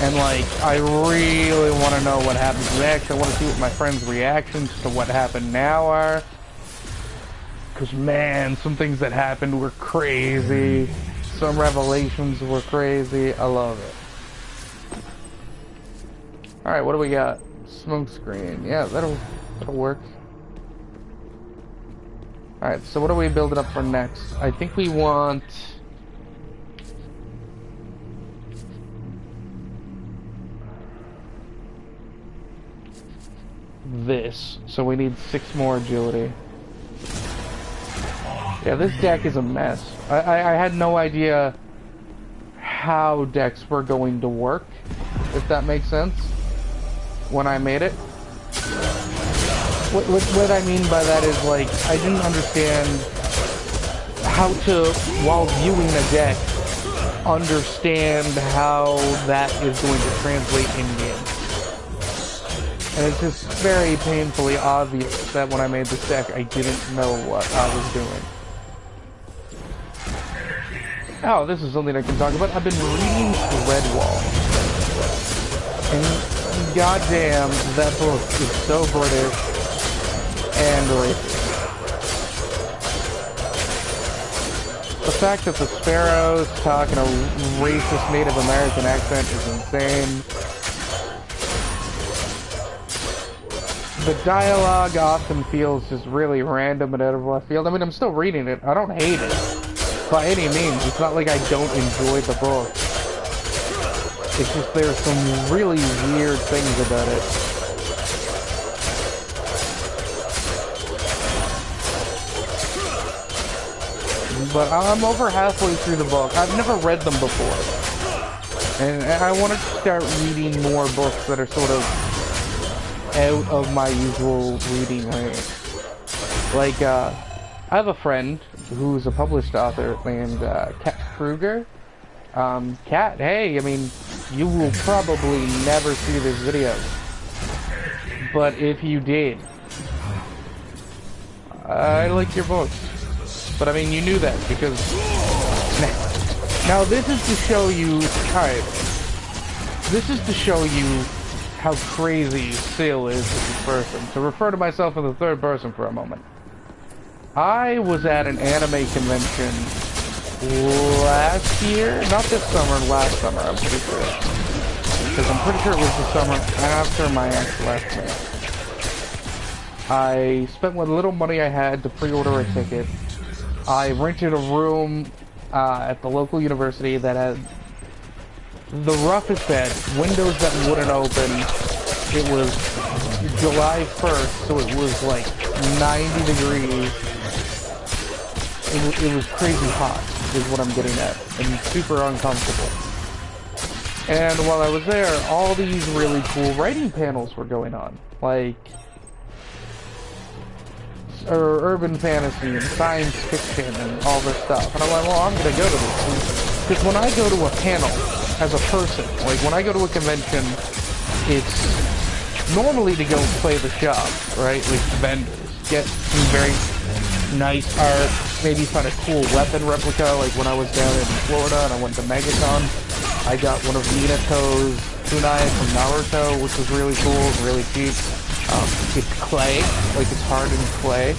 And like, I really want to know what happens next. I want to see what my friends' reactions to what happened now are. Because, man, some things that happened were crazy. Some revelations were crazy. I love it. Alright, what do we got? Smoke screen. Yeah, that'll work. Alright, so what are we building up for next? I think we want... this. So we need 6 more agility. Yeah, this deck is a mess. I had no idea how decks were going to work, if that makes sense, when I made it. What I mean by that is, like, I didn't understand how to, while viewing a deck, understand how that is going to translate in game. And it's just very painfully obvious that when I made this deck, I didn't know what I was doing. Oh, this is something I can talk about. I've been reading Redwall. And goddamn, that book is so British and racist. The fact that the sparrows talk in a racist Native American accent is insane. The dialogue often feels just really random and out of left field. I mean, I'm still reading it. I don't hate it by any means. It's not like I don't enjoy the book. It's just there's some really weird things about it. But I'm over halfway through the book. I've never read them before. And I want to start reading more books that are sort of out of my usual reading range. Like, I have a friend who's a published author named Kat Kruger. Kat, hey, I mean, you will probably never see this video. But if you did, I like your books. But I mean, you knew that because... Now this is to show you... Alright. This is to show you how crazy Sil is as a person. To refer to myself in the third person for a moment. I was at an anime convention last year? Not this summer, last summer, I'm pretty sure. Because I'm pretty sure it was the summer after my ex left me. I spent what little money I had to pre-order a ticket. I rented a room at the local university that had the roughest bed, windows that wouldn't open. It was July 1st, so it was like 90 degrees. It was crazy hot, is what I'm getting at, and super uncomfortable. And while I was there, all these really cool writing panels were going on, like urban fantasy and science fiction and all this stuff. And I'm like, well, I'm gonna go to this. Because when I go to a panel as a person, like when I go to a convention, it's normally to go play the shop, right? Like vendors. Get some very nice art, maybe find a cool weapon replica, like when I was down in Florida and I went to Megaton. I got one of Minato's kunai from Naruto, which was really cool, really cheap. It's clay, like it's hardened clay,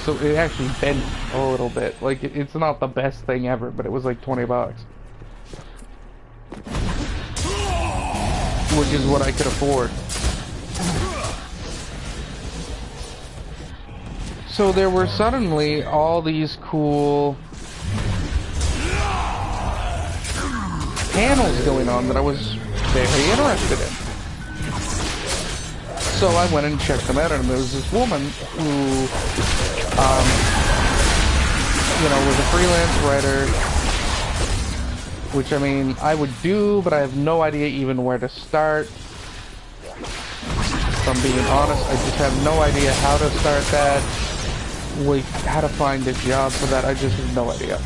so it actually bent a little bit. Like it's not the best thing ever, but it was like 20 bucks, which is what I could afford. So there were suddenly all these cool panels going on that I was very interested in. So I went and checked them out, and there was this woman who, you know, was a freelance writer, which, I mean, I would do, but I have no idea even where to start. If I'm being honest, I just have no idea how to start that, like, how to find a job for that, I just have no idea.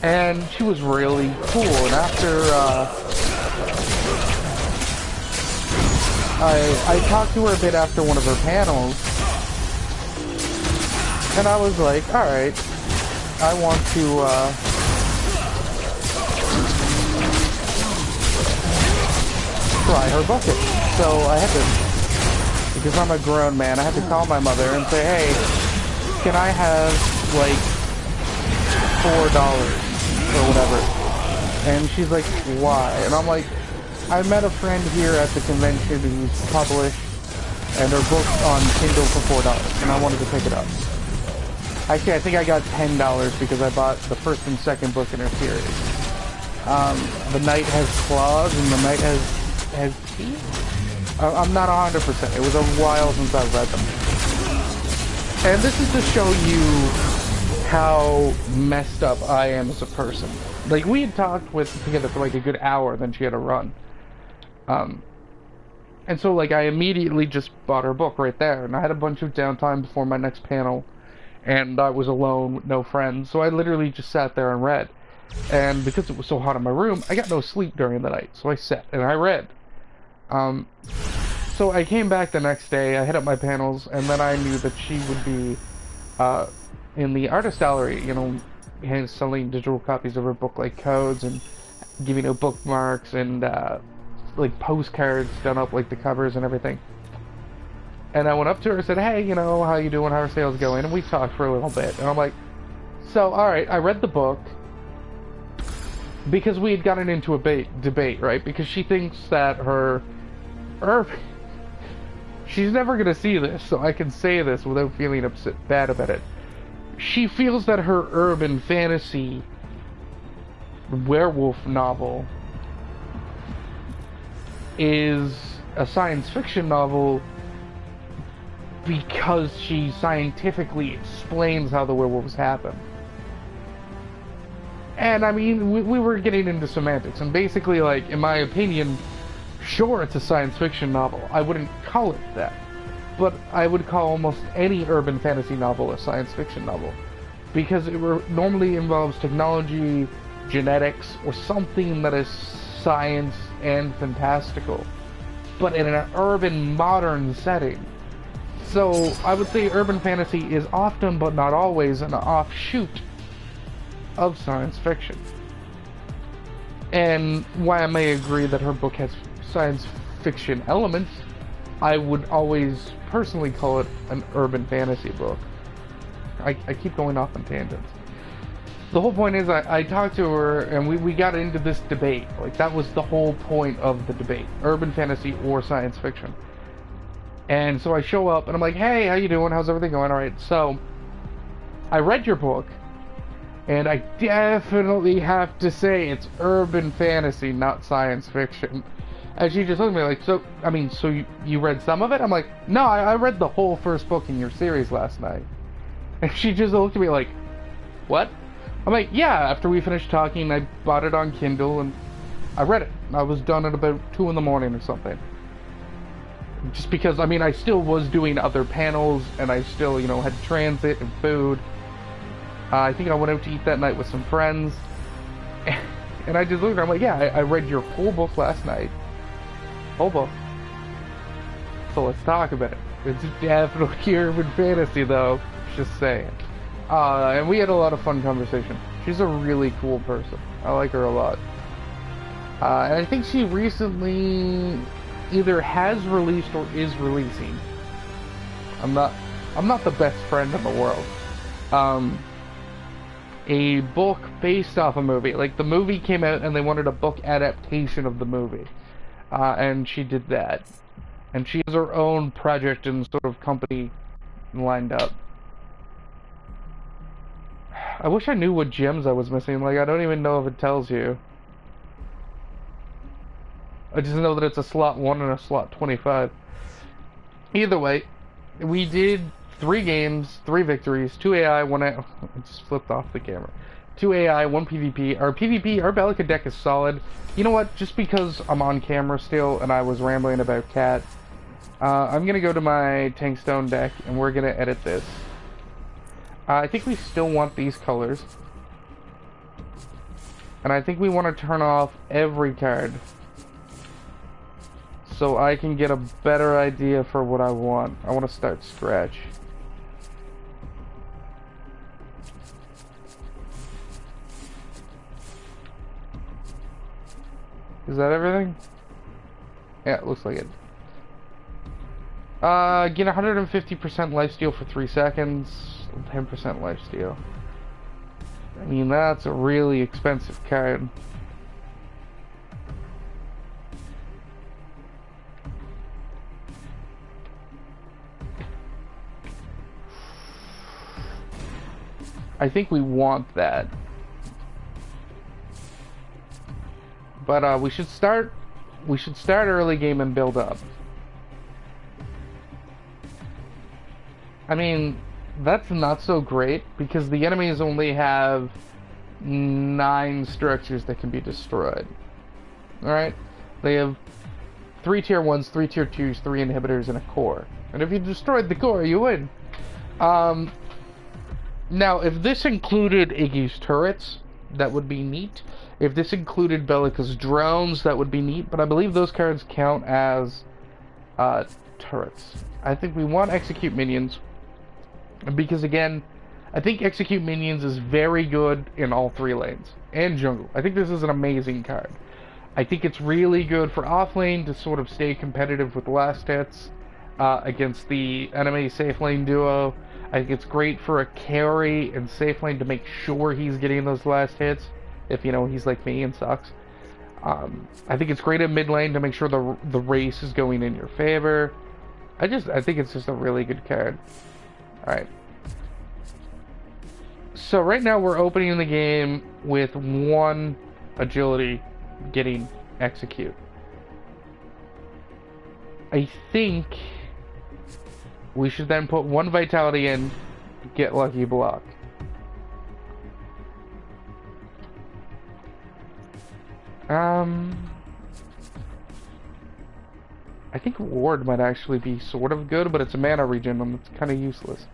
And she was really cool, and after, I talked to her a bit after one of her panels, and I was like, alright, I want to, try her bucket. So I had to, because I'm a grown man, I had to call my mother and say, hey, can I have, like, $4 or whatever? And she's like, why? And I'm like, I met a friend here at the convention who's published, and her book's on Kindle for $4, and I wanted to pick it up. Actually, I think I got $10 because I bought the first and second book in her series. The Knight has claws, and the Knight has teeth? I'm not 100%. It was a while since I've read them. And this is to show you how messed up I am as a person. Like, we had talked together for like a good hour, then she had a run. And so, like, I immediately just bought her book right there, and I had a bunch of downtime before my next panel, and I was alone with no friends, so I literally just sat there and read. And because it was so hot in my room, I got no sleep during the night, so I sat and I read. Um, so I came back the next day, I hit up my panels, and then I knew that she would be uh, in the artist gallery, you know, selling digital copies of her book like codes and giving out bookmarks and like postcards done up like the covers and everything. And I went up to her and said, hey, you know, how you doing? How are sales going? And we talked for a little bit. And I'm like, so, alright, I read the book because we had gotten into a debate, right? Because she thinks that her she's never going to see this, so I can say this without feeling bad about it. She feels that her urban fantasy werewolf novel is a science fiction novel because she scientifically explains how the werewolves happen. And I mean, we were getting into semantics, and basically, like, in my opinion, sure, it's a science fiction novel. I wouldn't call it that. But I would call almost any urban fantasy novel a science fiction novel. Because it normally involves technology, genetics, or something that is science and fantastical. But in an urban, modern setting. So, I would say urban fantasy is often, but not always, an offshoot of science fiction. And while I may agree that her book has science fiction elements, I would always personally call it an urban fantasy book. I keep going off on tangents. The whole point is I talked to her and we got into this debate. Like, that was the whole point of the debate. Urban fantasy or science fiction. And so I show up and I'm like, hey, how you doing? How's everything going? Alright, so I read your book and I definitely have to say it's urban fantasy, not science fiction. And she just looked at me like, so, I mean, so you read some of it? I'm like, no, I read the whole first book in your series last night. And she just looked at me like, what? I'm like, yeah, after we finished talking, I bought it on Kindle and I read it. I was done at about 2 in the morning or something. Just because, I mean, I still was doing other panels and I still, you know, had transit and food. I think I went out to eat that night with some friends. And I just looked at her, I'm like, yeah, I read your whole book last night. Whole book. So let's talk about it. It's definitely urban fantasy, though. Just saying. And we had a lot of fun conversation. She's a really cool person. I like her a lot. And I think she recently either has released or is releasing. I'm not the best friend in the world. A book based off a movie. Like, the movie came out and they wanted a book adaptation of the movie. And she did that. And she has her own project and sort of company lined up. I wish I knew what gems I was missing. Like, I don't even know if it tells you. I just know that it's a slot 1 and a slot 25. Either way, we did 3 games, 3 victories, 2 AI, 1 AI. I just flipped off the camera. 2 AI, 1 PvP. Our PvP, our Belica deck is solid. You know what? Just because I'm on camera still and I was rambling about Cat, I'm gonna go to my Tankstone deck and we're gonna edit this. I think we still want these colors. And I think we want to turn off every card. So I can get a better idea for what I want. I want to start scratch. Is that everything? Yeah, it looks like it. Get 150% lifesteal for 3 seconds. 10% lifesteal. I mean, that's a really expensive card. I think we want that. But we should start early game and build up. I mean, that's not so great because the enemies only have 9 structures that can be destroyed. Alright? They have 3 tier 1s, 3 tier 2s, 3 inhibitors, and a core. And if you destroyed the core, you win. Now, if this included Iggy's turrets, that would be neat. If this included Belica's drones, that would be neat, but I believe those cards count as turrets. I think we want execute minions, because again, I think execute minions is very good in all 3 lanes, and jungle. I think this is an amazing card. I think it's really good for off lane to sort of stay competitive with last hits against the enemy safe lane duo. I think it's great for a carry in safe lane to make sure he's getting those last hits, if you know he's like me and sucks. I think it's great at mid lane to make sure the race is going in your favor. I think it's just a really good card. Alright. So right now we're opening the game with 1 agility getting execute. I think we should then put 1 vitality in, get lucky block. I think ward might actually be sort of good, but it's a mana regen and it's kind of useless.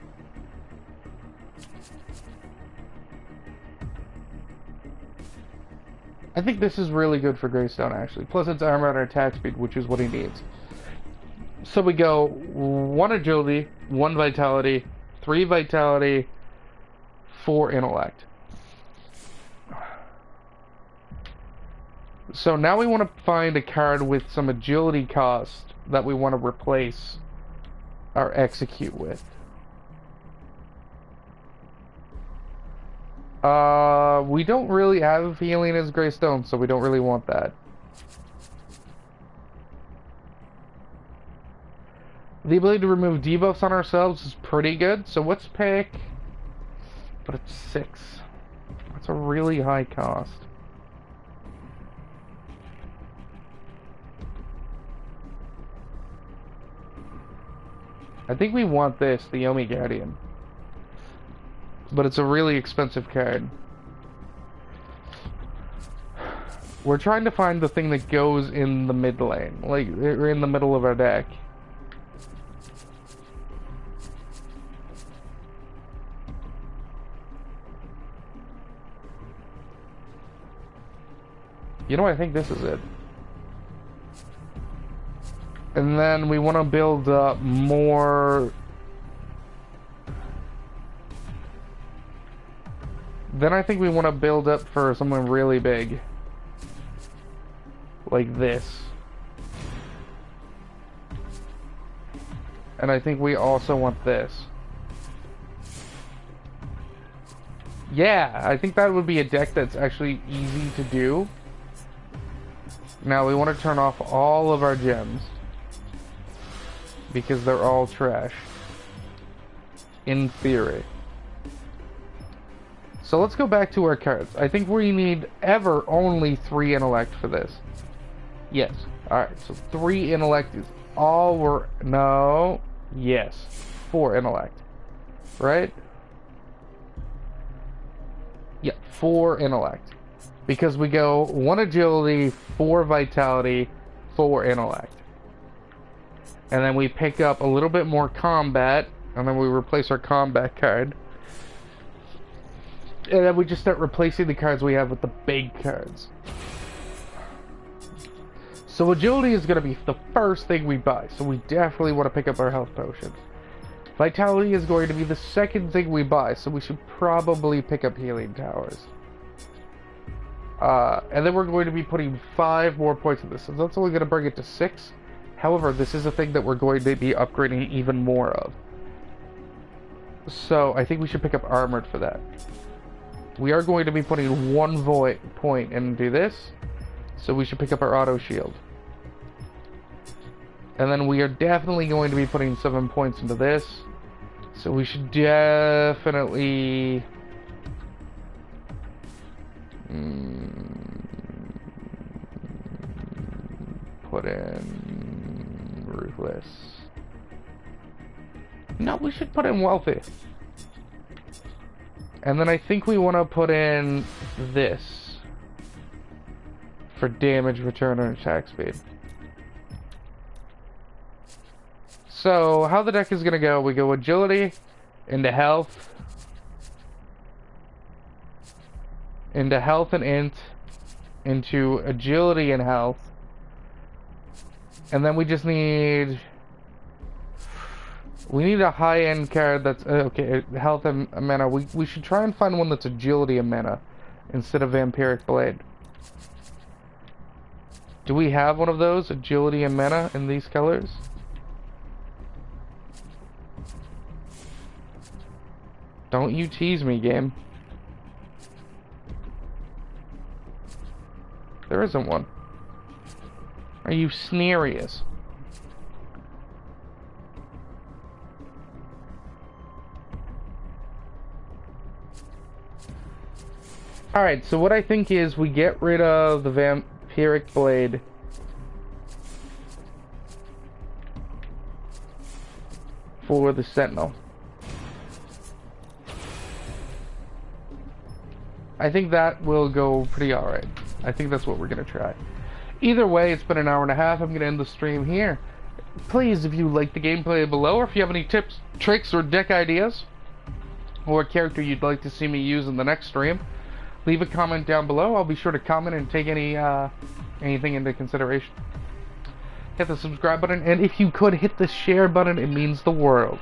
I think this is really good for Greystone, actually. Plus, it's armor and attack speed, which is what he needs. So we go 1 agility, 1 vitality, 3 vitality, 4 intellect. So now we want to find a card with some agility cost that we want to replace our execute with. We don't really have healing as Greystone, so we don't really want that. The ability to remove debuffs on ourselves is pretty good, so let's pick... But it's 6. That's a really high cost. I think we want this, the Yomi Guardian. But it's a really expensive card. We're trying to find the thing that goes in the mid lane, like in the middle of our deck. You know, I think this is it. And then we want to build up more... Then I think we want to build up for something really big. Like this. And I think we also want this. Yeah, I think that would be a deck that's actually easy to do. Now we want to turn off all of our gems. Because they're all trash. In theory. So let's go back to our cards. I think we need ever only 3 intellect for this. Yes. Alright, so 3 intellect is all we're... No. Yes. 4 intellect. Right? Yeah, 4 intellect. Because we go 1 agility, 4 vitality, 4 intellect. And then we pick up a little bit more combat, and then we replace our combat card. And then we just start replacing the cards we have with the big cards. So agility is going to be the first thing we buy, so we definitely want to pick up our health potions. Vitality is going to be the second thing we buy, so we should probably pick up healing towers. And then we're going to be putting 5 more points in this, so that's only going to bring it to 6. However, this is a thing that we're going to be upgrading even more of. So I think we should pick up armored for that. We are going to be putting 1 point into this, so we should pick up our auto shield. And then we are definitely going to be putting 7 points into this, so we should definitely... put in Ruthless. No, we should put in Wealthy. And then I think we want to put in this for damage, return, and attack speed. So, how the deck is going to go, we go agility, into health and int, into agility and health. And then we just need... We need a high-end card that's... okay, health and mana. We should try and find one that's agility and mana instead of Vampiric Blade. Do we have one of those? Agility and mana in these colors? Don't you tease me, game. There isn't one. Are you serious? Alright, so what I think is we get rid of the Vampiric Blade. For the Sentinel. I think that will go pretty alright. I think that's what we're going to try. Either way, it's been an hour and a half. I'm going to end the stream here. Please, if you like the gameplay below, or if you have any tips, tricks, or deck ideas, or a character you'd like to see me use in the next stream, leave a comment down below. I'll be sure to comment and take anything into consideration. Hit the subscribe button, and if you could, hit the share button. It means the world.